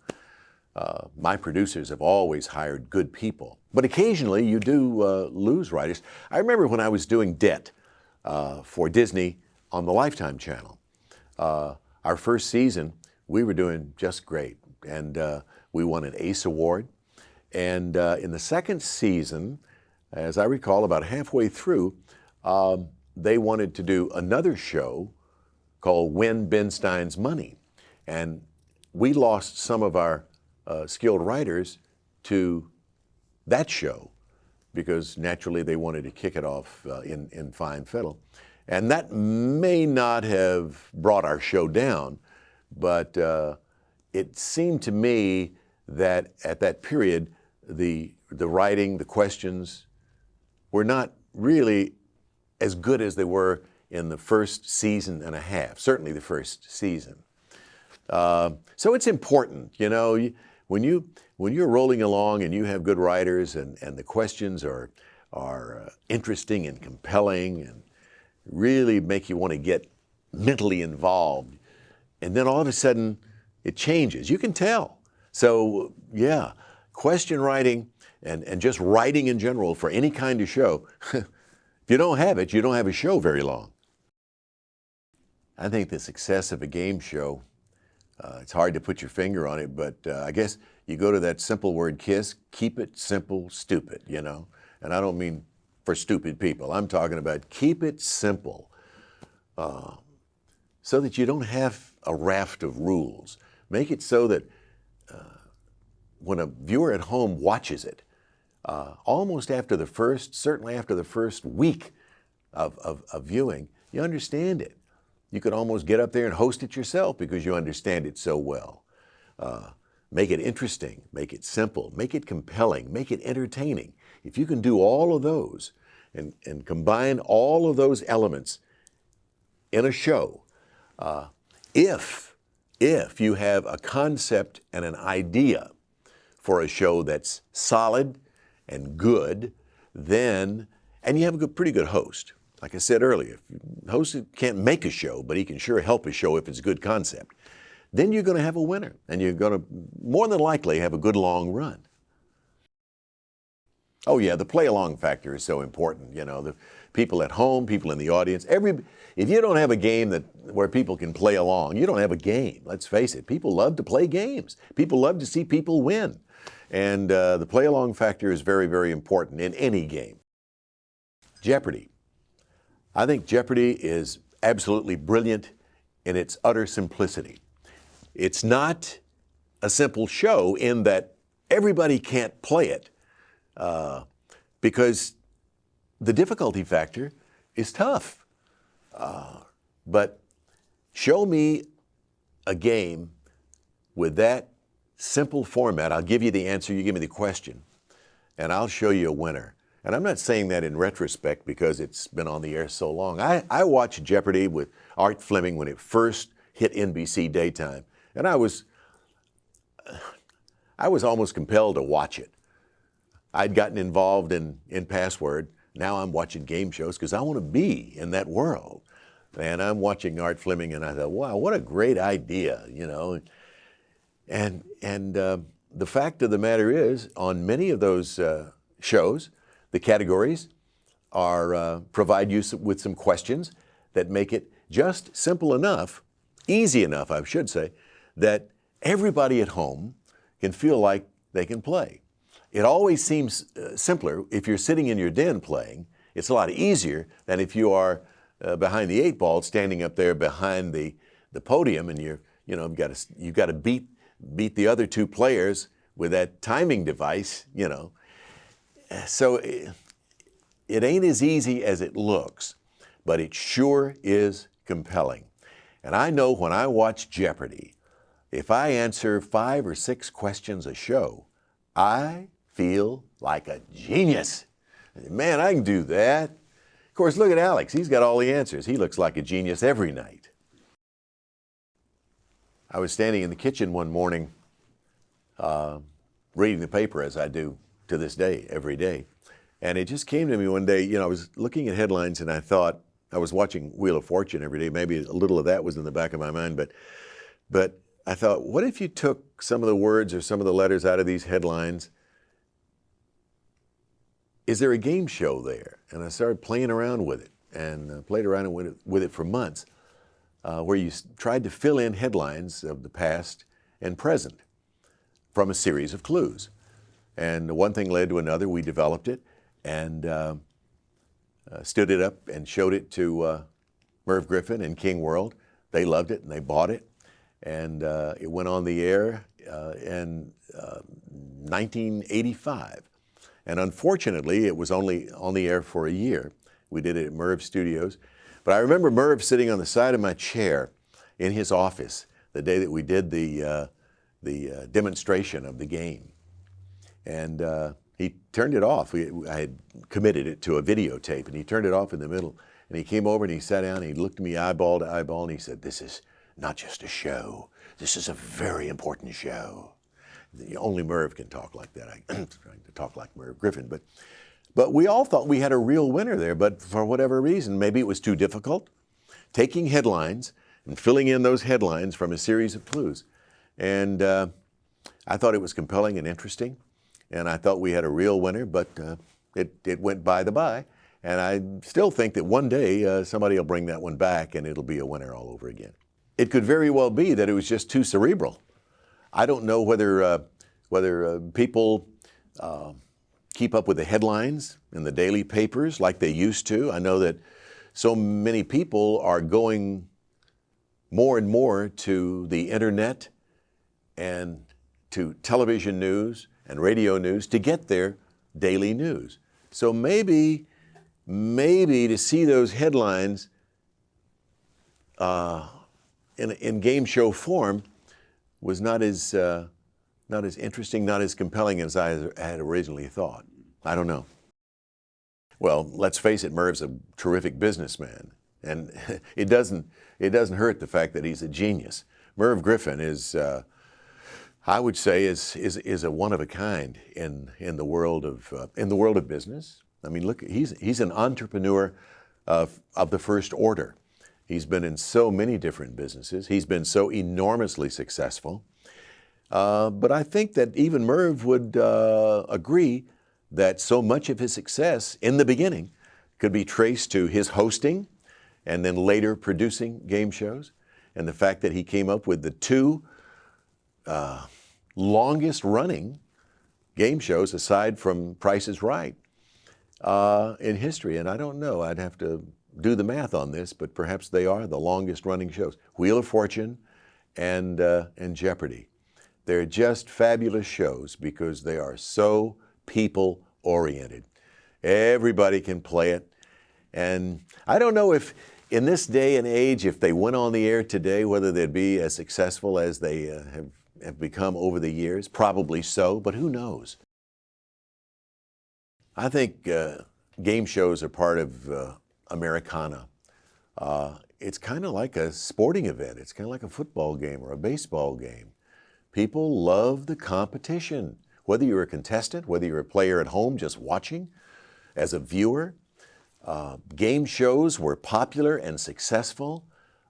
My producers have always hired good people. But occasionally you do lose writers. I remember when I was doing Debt for Disney on the Lifetime channel. Our first season, we were doing just great. And we won an ACE Award. And in the second season, as I recall, about halfway through, they wanted to do another show called Win Ben Stein's Money. And we lost some of our skilled writers to that show because naturally they wanted to kick it off in fine fiddle. And that may not have brought our show down, but it seemed to me that at that period, the writing, the questions were not really as good as they were in the first season and a half, certainly the first season. So it's important, you know, when you're rolling along and you have good writers and the questions are interesting and compelling and really make you want to get mentally involved, and then all of a sudden it changes. You can tell. So yeah, question writing and just writing in general for any kind of show, if you don't have it, you don't have a show very long. I think the success of a game show, it's hard to put your finger on it, but I guess you go to that simple word KISS, keep it simple, stupid, you know? And I don't mean for stupid people. I'm talking about keep it simple so that you don't have a raft of rules. Make it so that when a viewer at home watches it, almost after the first, certainly after the first week of viewing, you understand it. You could almost get up there and host it yourself because you understand it so well. Make it interesting, make it simple, make it compelling, make it entertaining. If you can do all of those and combine all of those elements in a show, if you have a concept and an idea for a show that's solid and good, then, and you have a pretty good host. Like I said earlier, the host can't make a show, but he can sure help a show if it's a good concept. Then you're going to have a winner, and you're going to more than likely have a good long run. Oh yeah, the play-along factor is so important. You know, the people at home, people in the audience. If you don't have a game where people can play along, you don't have a game. Let's face it. People love to play games. People love to see people win, and the play-along factor is very, very important in any game. Jeopardy. I think Jeopardy is absolutely brilliant in its utter simplicity. It's not a simple show in that everybody can't play it because the difficulty factor is tough. But show me a game with that simple format. I'll give you the answer, you give me the question, and I'll show you a winner. And I'm not saying that in retrospect because it's been on the air so long. I watched Jeopardy with Art Fleming when it first hit NBC daytime, and I was almost compelled to watch it. I'd gotten involved in Password. Now I'm watching game shows because I want to be in that world. And I'm watching Art Fleming, and I thought, wow, what a great idea, you know. And the fact of the matter is, on many of those shows, the categories provide you with some questions that make it just simple enough, easy enough, I should say, that everybody at home can feel like they can play. It always seems simpler if you're sitting in your den playing. It's a lot easier than if you are behind the 8 ball, standing up there behind the podium, and you've got to beat the other 2 players with that timing device, you know. So it ain't as easy as it looks, but it sure is compelling. And I know when I watch Jeopardy, if I answer 5 or 6 questions a show, I feel like a genius. Man, I can do that. Of course, look at Alex. He's got all the answers. He looks like a genius every night. I was standing in the kitchen one morning reading the paper, as I do to this day, every day. And it just came to me one day, you know, I was looking at headlines and I thought, I was watching Wheel of Fortune every day. Maybe a little of that was in the back of my mind, but I thought, what if you took some of the words or some of the letters out of these headlines? Is there a game show there? And I started playing around with it and played around with it for months, where you tried to fill in headlines of the past and present from a series of clues. And one thing led to another. We developed it, and stood it up and showed it to Merv Griffin and King World. They loved it and they bought it, and it went on the air in 1985. And unfortunately, it was only on the air for a year. We did it at Merv Studios. But I remember Merv sitting on the side of my chair in his office the day that we did the demonstration of the game. And he turned it off. I had committed it to a videotape, and he turned it off in the middle. And he came over and he sat down and he looked at me eyeball to eyeball and he said, "This is not just a show. This is a very important show." Only Merv can talk like that. I'm trying to talk like Merv Griffin. But we all thought we had a real winner there, but for whatever reason, maybe it was too difficult, taking headlines and filling in those headlines from a series of clues. And I thought it was compelling and interesting, and I thought we had a real winner, but it went by the by. And I still think that one day somebody will bring that one back and it'll be a winner all over again. It could very well be that it was just too cerebral. I don't know whether people keep up with the headlines in the daily papers like they used to. I know that so many people are going more and more to the internet and to television news and radio news to get their daily news. So maybe to see those headlines in game show form was not as interesting, not as compelling as I had originally thought. I don't know. Well, let's face it, Merv's a terrific businessman, and it doesn't hurt the fact that he's a genius. Merv Griffin is, I would say, is a one of a kind in the world of business. I mean, look, he's an entrepreneur of the first order. He's been in so many different businesses. He's been so enormously successful. But I think that even Merv would agree that so much of his success in the beginning could be traced to his hosting and then later producing game shows, and the fact that he came up with the two longest running game shows aside from Price is Right in history. And I don't know, I'd have to do the math on this, but perhaps they are the longest running shows. Wheel of Fortune and Jeopardy. They're just fabulous shows because they are so people-oriented. Everybody can play it. And I don't know if in this day and age, if they went on the air today, whether they'd be as successful as they have become over the years. Probably so, but who knows? I think game shows are part of Americana. It's kind of like a sporting event. It's kind of like a football game or a baseball game. People love the competition. Whether you're a contestant, whether you're a player at home just watching, as a viewer, game shows were popular and successful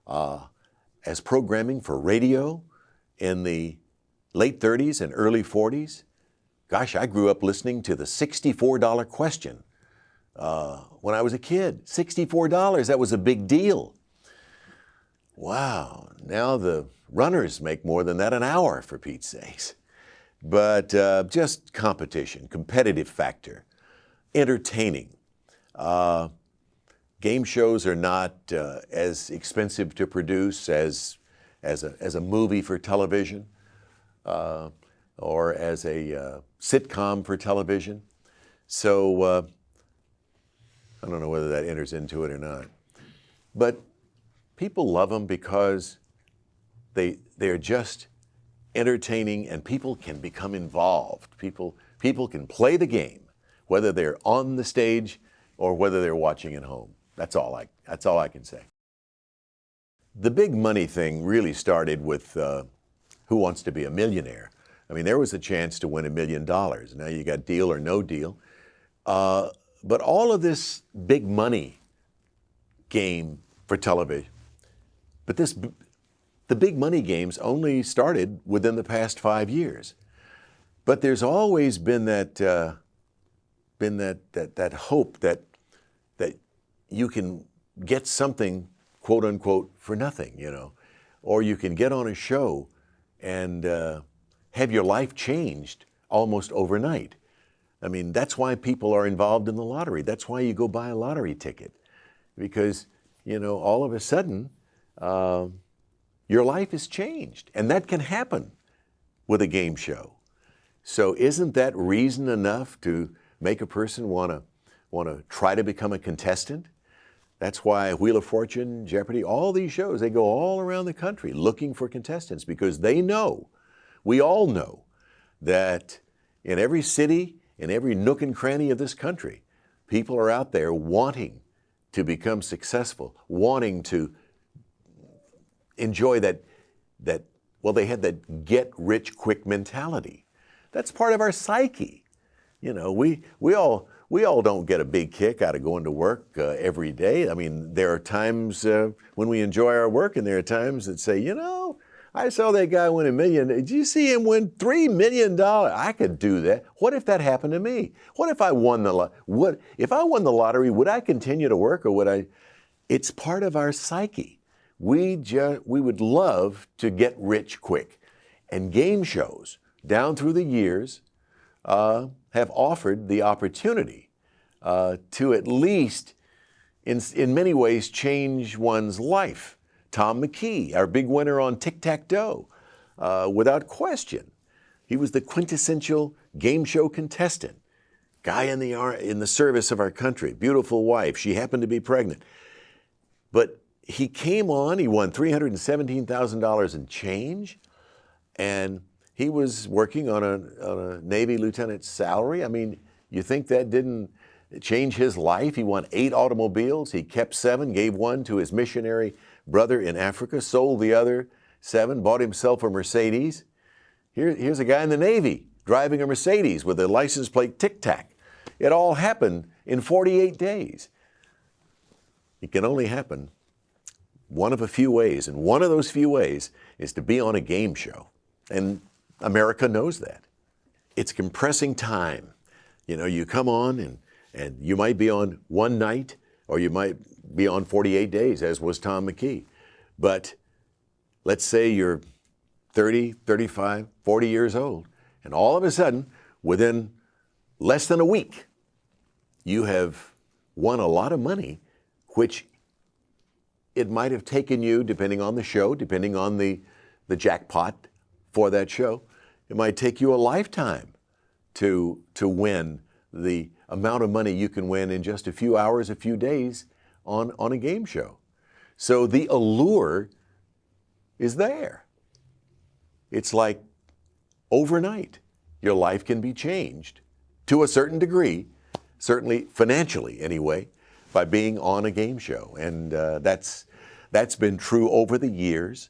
as programming for radio in the late 30s and early 40s. Gosh, I grew up listening to the $64 question when I was a kid. $64, that was a big deal. Wow, now the runners make more than that an hour, for Pete's sakes. But just competition, competitive factor, entertaining. Game shows are not as expensive to produce as a movie for television or as a sitcom for television. So I don't know whether that enters into it or not. But people love them because they're just entertaining, and people can become involved. People can play the game, whether they're on the stage or whether they're watching at home. That's all I can say. The big money thing really started with Who Wants to Be a Millionaire? I mean, there was a chance to win $1 million. Now you got Deal or No Deal. But all of this big money game for television, but the big money games only started within the past 5 years. But there's always been that hope that you can get something, quote unquote, for nothing, you know, or you can get on a show and have your life changed almost overnight. I mean, that's why people are involved in the lottery. That's why you go buy a lottery ticket, because, all of a sudden, your life is changed. And that can happen with a game show. So isn't that reason enough to make a person want to try to become a contestant? That's why Wheel of Fortune, Jeopardy, all these shows, they go all around the country looking for contestants, because they know, we all know, that in every city, in every nook and cranny of this country, people are out there wanting to become successful, wanting to enjoy that they had that get-rich-quick mentality. That's part of our psyche. We all don't get a big kick out of going to work every day. I mean, there are times when we enjoy our work, and there are times that say, I saw that guy win $1 million. Did you see him win $3 million? I could do that. What if that happened to me? What if I won if I won the lottery, would I continue to work, or would I? It's part of our psyche. We would love to get rich quick. And game shows down through the years have offered the opportunity to at least, in many ways, change one's life. Tom McKee, our big winner on Tic Tac Dough, without question. He was the quintessential game show contestant. Guy in the service of our country, beautiful wife. She happened to be pregnant. But he came on, he won $317,000 in change, and he was working on a Navy lieutenant's salary. I mean, you think that didn't change his life? He won 8 automobiles. He kept 7, gave 1 to his missionary brother in Africa, sold the other 7, bought himself a Mercedes. Here's a guy in the Navy driving a Mercedes with a license plate Tic Tac. It all happened in 48 days. It can only happen one of a few ways, and one of those few ways is to be on a game show. And America knows that. It's compressing time. You come on and you might be on one night, or you might be on 48 days, as was Tom McKee. But let's say you're 30, 35, 40 years old, and all of a sudden, within less than a week, you have won a lot of money, which it might have taken you, depending on the show, depending on the jackpot for that show, it might take you a lifetime to win the amount of money you can win in just a few hours, a few days on a game show. So the allure is there. It's like overnight, your life can be changed to a certain degree, certainly financially anyway, by being on a game show. And that's been true over the years.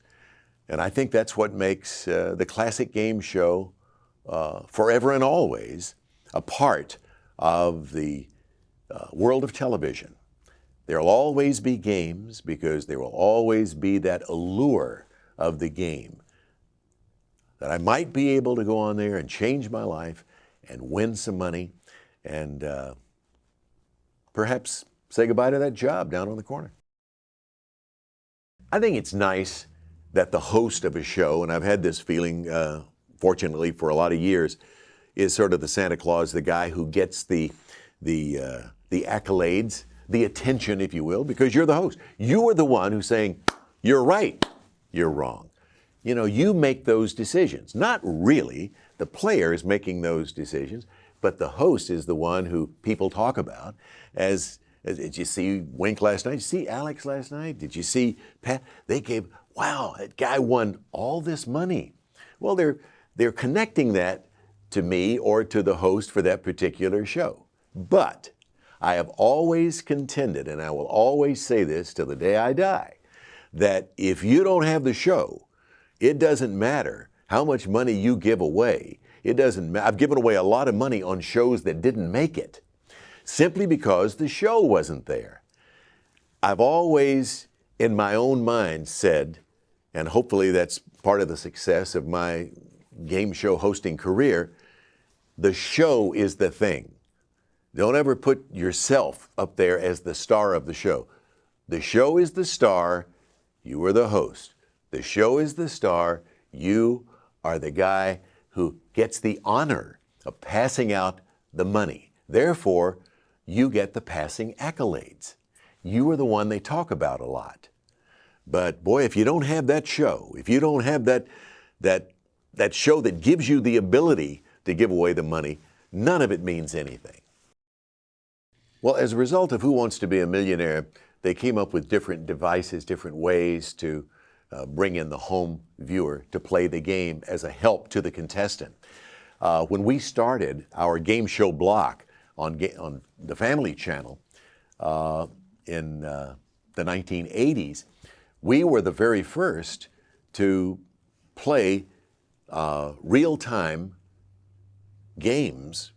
And I think that's what makes the classic game show forever and always a part of the world of television. There will always be games, because there will always be that allure of the game, that I might be able to go on there and change my life and win some money and perhaps say goodbye to that job down on the corner. I think it's nice that the host of a show, and I've had this feeling, fortunately, for a lot of years, is sort of the Santa Claus, the guy who gets the accolades, the attention, if you will, because you're the host. You are the one who's saying, you're right, you're wrong. You make those decisions. Not really the players making those decisions, but the host is the one who people talk about as did you see Wink last night? Did you see Alex last night? Did you see Pat? Wow, that guy won all this money. Well, they're connecting that to me or to the host for that particular show. But I have always contended, and I will always say this till the day I die, that if you don't have the show, it doesn't matter how much money you give away. It doesn't matter. I've given away a lot of money on shows that didn't make it, simply because the show wasn't there. I've always, in my own mind, said, and hopefully that's part of the success of my game show hosting career, the show is the thing. Don't ever put yourself up there as the star of the show. The show is the star, you are the host. The show is the star, you are the guy who gets the honor of passing out the money. Therefore, you get the passing accolades. You are the one they talk about a lot. But boy, if you don't have that show, if you don't have that show that gives you the ability to give away the money, none of it means anything. Well, as a result of Who Wants to Be a Millionaire, they came up with different devices, different ways to bring in the home viewer to play the game as a help to the contestant. When we started our game show block on the Family Channel in the 1980s, we were the very first to play real-time games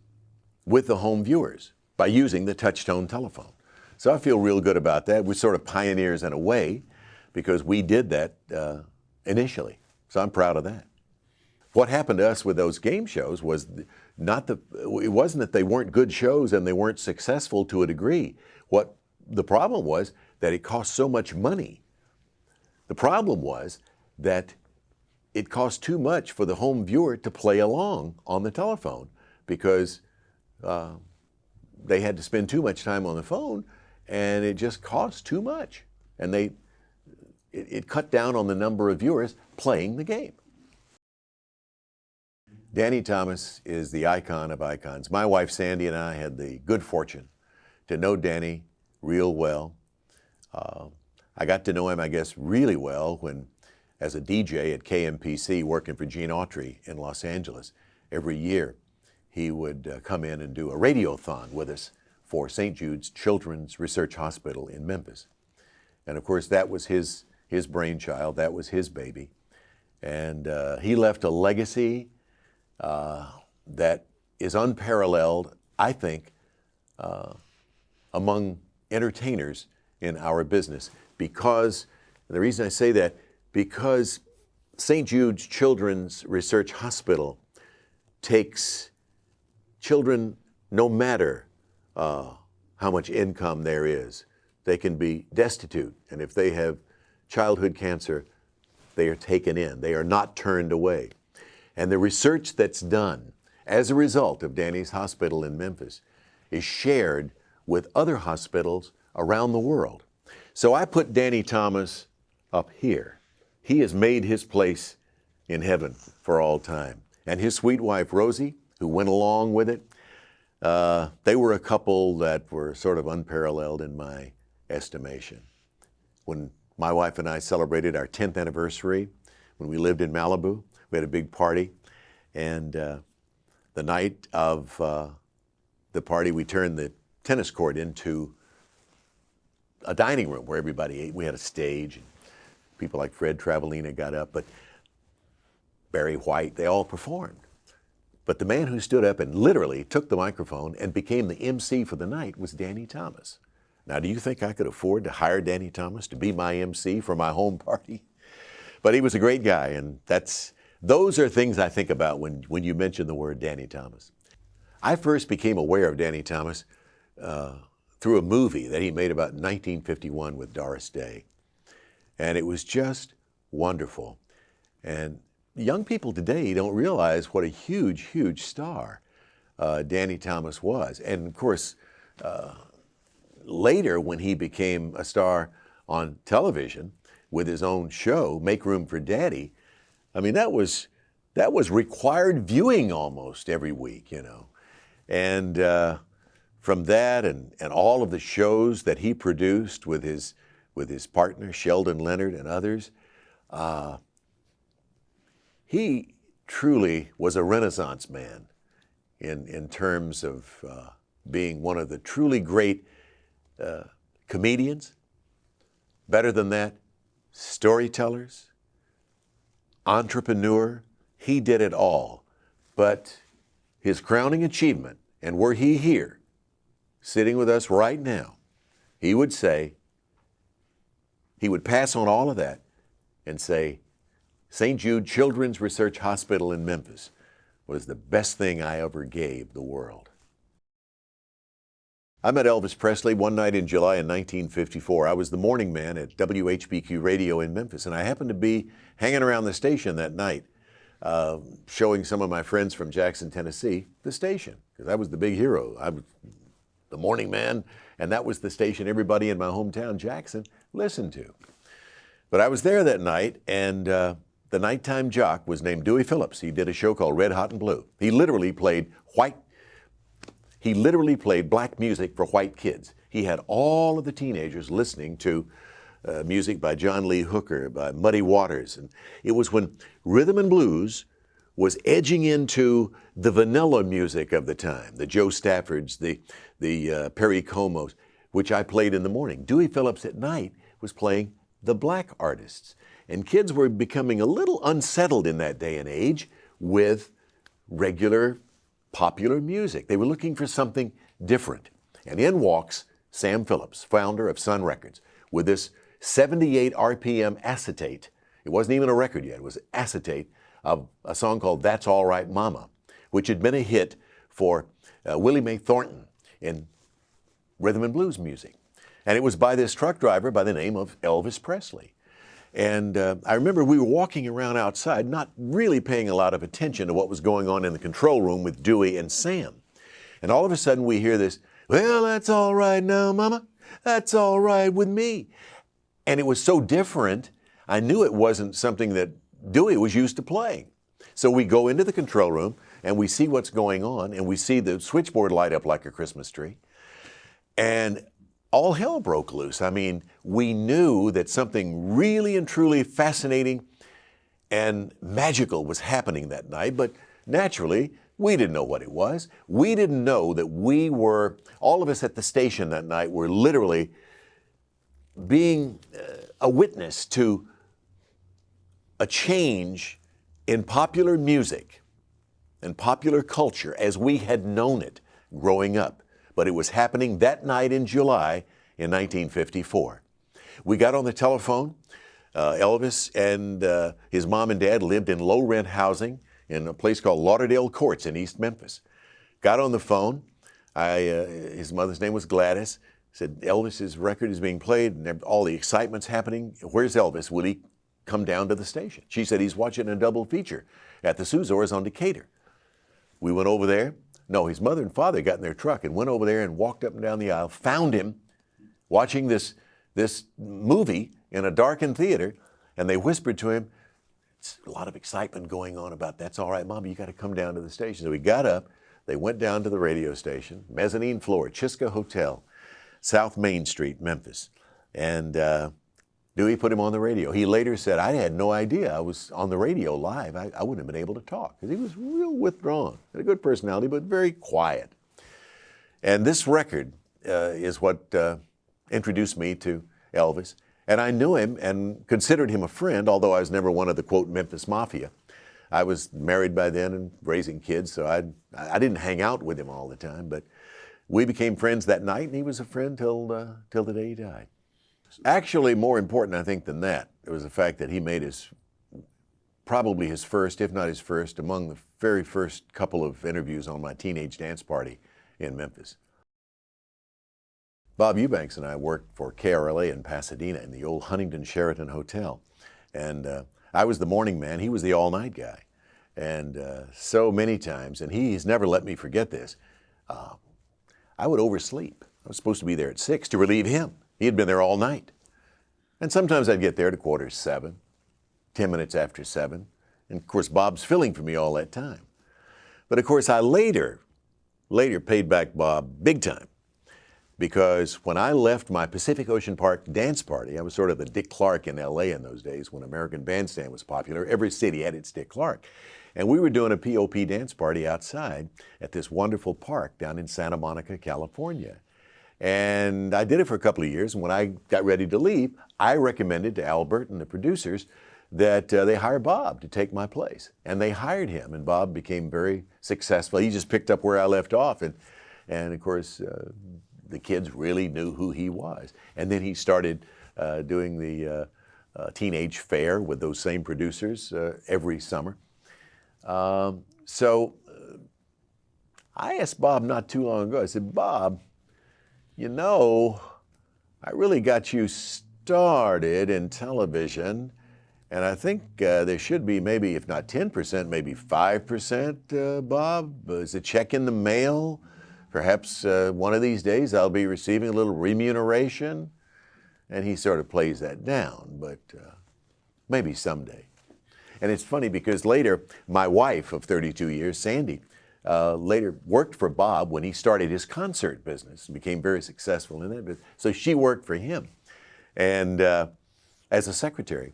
with the home viewers by using the touch-tone telephone. So I feel real good about that. We're sort of pioneers in a way because we did that initially. So I'm proud of that. What happened to us with those game shows was it wasn't that they weren't good shows and they weren't successful to a degree. What the problem was that it cost so much money. The problem was that it cost too much for the home viewer to play along on the telephone because they had to spend too much time on the phone and it just cost too much. And it cut down on the number of viewers playing the game. Danny Thomas is the icon of icons. My wife Sandy and I had the good fortune to know Danny real well. I got to know him, I guess, really well when, as a DJ at KMPC working for Gene Autry in Los Angeles, every year he would come in and do a radiothon with us for St. Jude's Children's Research Hospital in Memphis. And of course, that was his brainchild, that was his baby. And he left a legacy that is unparalleled, I think, among entertainers in our business. Because, and the reason I say that, because St. Jude's Children's Research Hospital takes children no matter how much income there is. They can be destitute, and if they have childhood cancer, they are taken in. They are not turned away. And the research that's done as a result of Danny's hospital in Memphis is shared with other hospitals around the world. So I put Danny Thomas up here. He has made his place in heaven for all time. And his sweet wife, Rosie, who went along with it, they were a couple that were sort of unparalleled in my estimation. When my wife and I celebrated our 10th anniversary, when we lived in Malibu, we had a big party. And the night of the party, we turned the tennis court into a dining room where everybody ate. We had a stage. And people like Fred Travalena got up, but Barry White, they all performed. But the man who stood up and literally took the microphone and became the MC for the night was Danny Thomas. Now, do you think I could afford to hire Danny Thomas to be my MC for my home party? But he was a great guy, and those are things I think about when you mention the word Danny Thomas. I first became aware of Danny Thomas through a movie that he made about 1951 with Doris Day. And it was just wonderful. And young people today don't realize what a huge, huge star Danny Thomas was. And of course, later when he became a star on television with his own show, Make Room for Daddy, I mean, that was required viewing almost every week, you know. And from that and all of the shows that he produced with his partner, Sheldon Leonard and others, he truly was a Renaissance man in terms of being one of the truly great comedians. Better than that, storytellers, entrepreneur. He did it all. But his crowning achievement, and were he here, sitting with us right now, he would say, he would pass on all of that and say, St. Jude Children's Research Hospital in Memphis was the best thing I ever gave the world. I met Elvis Presley one night in July in 1954. I was the morning man at WHBQ Radio in Memphis, and I happened to be hanging around the station that night showing some of my friends from Jackson, Tennessee, the station, because I was the big hero. I was the morning man, and that was the station everybody in my hometown, Jackson, listened to. But I was there that night, and the nighttime jock was named Dewey Phillips. He did a show called Red, Hot, and Blue. He literally played black music for white kids. He had all of the teenagers listening to music by John Lee Hooker, by Muddy Waters. And it was when rhythm and blues was edging into the vanilla music of the time, the Joe Staffords, the Perry Comos, which I played in the morning. Dewey Phillips at night was playing the black artists. And kids were becoming a little unsettled in that day and age with regular popular music. They were looking for something different. And in walks Sam Phillips, founder of Sun Records, with this 78 RPM acetate. It wasn't even a record yet, it was acetate of a song called That's All Right Mama, which had been a hit for Willie Mae Thornton in rhythm and blues music. And it was by this truck driver by the name of Elvis Presley. And I remember we were walking around outside, not really paying a lot of attention to what was going on in the control room with Dewey and Sam. And all of a sudden we hear this, well, that's all right now, Mama. That's all right with me. And it was so different, I knew it wasn't something that Dewey was used to playing. So we go into the control room and we see what's going on, and we see the switchboard light up like a Christmas tree. And all hell broke loose. I mean, we knew that something really and truly fascinating and magical was happening that night, but naturally, we didn't know what it was. We didn't know that we were, all of us at the station that night were literally being a witness to a change in popular music and popular culture as we had known it growing up. But it was happening that night in July in 1954. We got on the telephone. Elvis and his mom and dad lived in low-rent housing in a place called Lauderdale Courts in East Memphis. Got on the phone. His mother's name was Gladys. Said, Elvis's record is being played and all the excitement's happening. Where's Elvis? Will he come down to the station? She said, he's watching a double feature at the Suzors on Decatur. We went over there. No, his mother and father got in their truck and went over there and walked up and down the aisle, found him watching this movie in a darkened theater, and they whispered to him, it's a lot of excitement going on about That's All Right, Mama, you got to come down to the station. So we got up, they went down to the radio station, mezzanine floor, Chiska Hotel, South Main Street, Memphis. And Dewey put him on the radio. He later said, I had no idea I was on the radio live. I wouldn't have been able to talk, because he was real withdrawn. Had a good personality, but very quiet. And this record is what introduced me to Elvis. And I knew him and considered him a friend, although I was never one of the, quote, Memphis Mafia. I was married by then and raising kids, so I didn't hang out with him all the time. But we became friends that night, and he was a friend till the day he died. Actually, more important, I think, than that, it was the fact that he made probably his first, if not his first, among the very first couple of interviews on my teenage dance party in Memphis. Bob Eubanks and I worked for KRLA in Pasadena in the old Huntington Sheraton Hotel. And I was the morning man, he was the all-night guy. And so many times, and he's never let me forget this, I would oversleep. I was supposed to be there at 6 to relieve him. He had been there all night. And sometimes I'd get there at 6:45, 10 minutes after 7. And of course, Bob's filling for me all that time. But of course, I later paid back Bob big time. Because when I left my Pacific Ocean Park dance party, I was sort of the Dick Clark in LA in those days when American Bandstand was popular. Every city had its Dick Clark. And we were doing a POP dance party outside at this wonderful park down in Santa Monica, California. And I did it for a couple of years, and when I got ready to leave, I recommended to Albert and the producers that they hire Bob to take my place. And they hired him, and Bob became very successful. He just picked up where I left off, and of course, the kids really knew who he was. And then he started doing the teenage fair with those same producers every summer. So I asked Bob not too long ago, I said, Bob, you know, I really got you started in television, And I think there should be maybe, if not 10%, maybe 5%, Bob. Is a check in the mail? Perhaps one of these days I'll be receiving a little remuneration. And he sort of plays that down, but maybe someday. And it's funny because later, my wife of 32 years, Sandy, later worked for Bob when he started his concert business and became very successful in it. So she worked for him and as a secretary.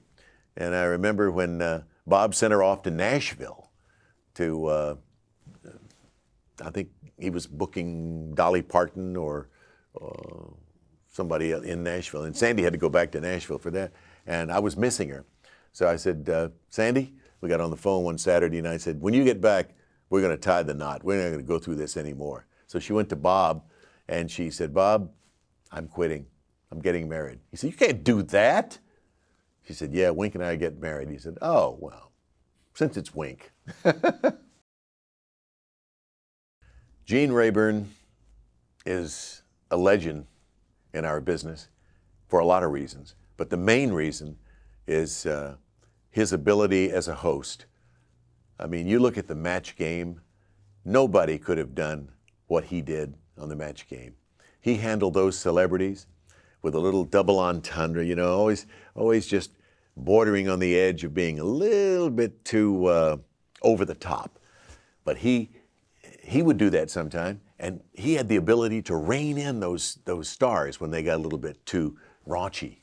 And I remember when Bob sent her off to Nashville to, I think he was booking Dolly Parton or somebody in Nashville. And Sandy had to go back to Nashville for that. And I was missing her. So I said, Sandy, we got on the phone one Saturday night. I said, when you get back, we're going to tie the knot. We're not going to go through this anymore. So she went to Bob and she said, Bob, I'm quitting. I'm getting married. He said, you can't do that. She said, yeah, Wink and I get married. He said, oh, well, since it's Wink. Gene Rayburn is a legend in our business for a lot of reasons. But the main reason is his ability as a host. I mean, you look at the Match Game, nobody could have done what he did on the Match Game. He handled those celebrities with a little double entendre, you know, always just bordering on the edge of being a little bit too over the top. But he would do that sometime, and he had the ability to rein in those stars when they got a little bit too raunchy.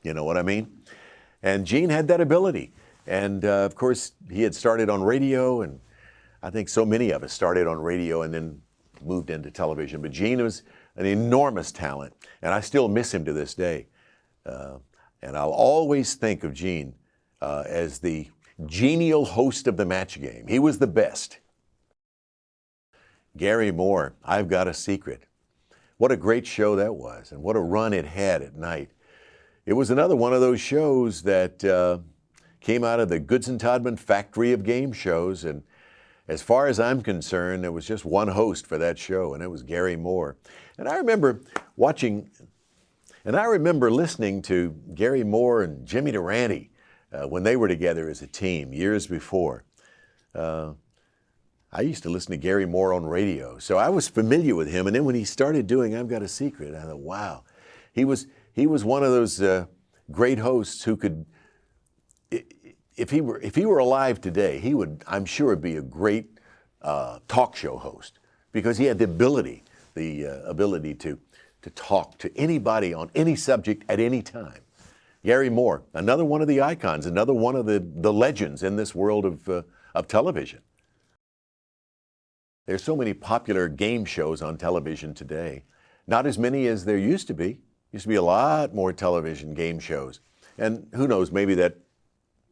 You know what I mean? And Gene had that ability. And of course, he had started on radio, and I think so many of us started on radio and then moved into television. But Gene was an enormous talent, and I still miss him to this day. And I'll always think of Gene as the genial host of the Match Game. He was the best. Gary Moore, I've Got a Secret. What a great show that was, and what a run it had at night. It was another one of those shows that came out of the Goodson Todman factory of game shows, and as far as I'm concerned, there was just one host for that show, and it was Gary Moore. And I remember watching, and I remember listening to Gary Moore and Jimmy Durante when they were together as a team years before. I used to listen to Gary Moore on radio, so I was familiar with him. And then when he started doing I've Got a Secret, I thought, wow. He was one of those great hosts who could, if he were alive today, he would, I'm sure, be a great talk show host, because he had the ability to talk to anybody on any subject at any time. Gary Moore, another one of the icons, another one of the legends in this world of television. There's so many popular game shows on television today. Not as many as there used to be. Used to be a lot more television game shows. And who knows, maybe that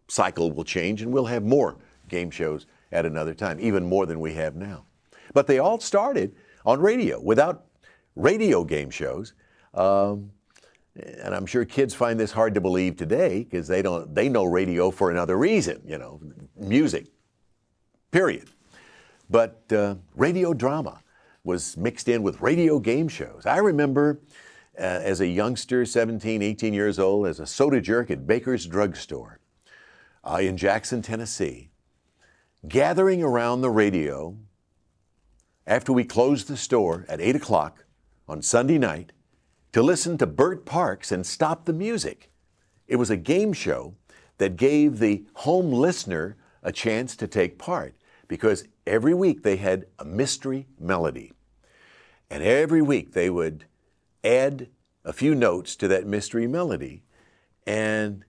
cycle will change and we'll have more game shows at another time, even more than we have now. But they all started on radio. Without radio game shows, and I'm sure kids find this hard to believe today because they know radio for another reason, you know, music, period. But radio drama was mixed in with radio game shows. I remember as a youngster, 17, 18 years old, as a soda jerk at Baker's Drug Store in Jackson, Tennessee, gathering around the radio after we closed the store at 8 o'clock on Sunday night to listen to Bert Parks and Stop the Music. It was a game show that gave the home listener a chance to take part, because every week they had a mystery melody. And every week they would add a few notes to that mystery melody. And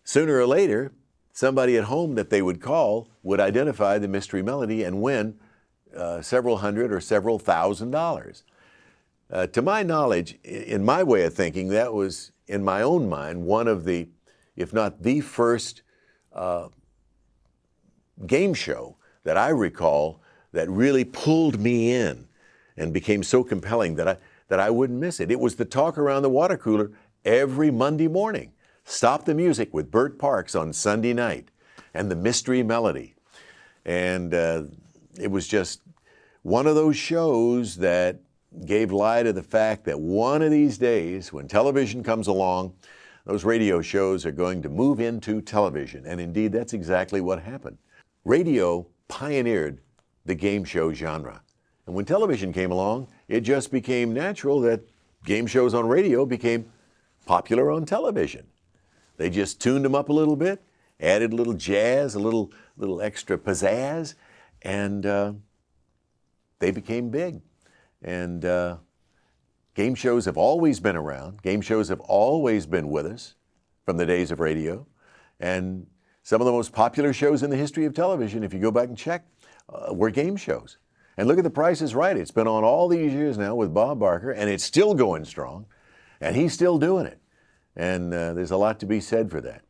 sooner or later, somebody at home that they would call would identify the mystery melody and win several hundred or several $1,000s. To my knowledge, in my way of thinking, that was, in my own mind, one of the, if not the first game show that I recall that really pulled me in and became so compelling that I wouldn't miss it. It was the talk around the water cooler every Monday morning. Stop the Music with Bert Parks on Sunday night, and the mystery melody. And it was just one of those shows that gave lie to the fact that one of these days, when television comes along, those radio shows are going to move into television. And indeed, that's exactly what happened. Radio pioneered the game show genre. And when television came along, it just became natural that game shows on radio became popular on television. They just tuned them up a little bit, added a little jazz, a little extra pizzazz, and they became big. And game shows have always been around. Game shows have always been with us from the days of radio. And some of the most popular shows in the history of television, if you go back and check, were game shows. And look at The Price is Right. It's been on all these years now with Bob Barker, and it's still going strong, and he's still doing it. And there's a lot to be said for that.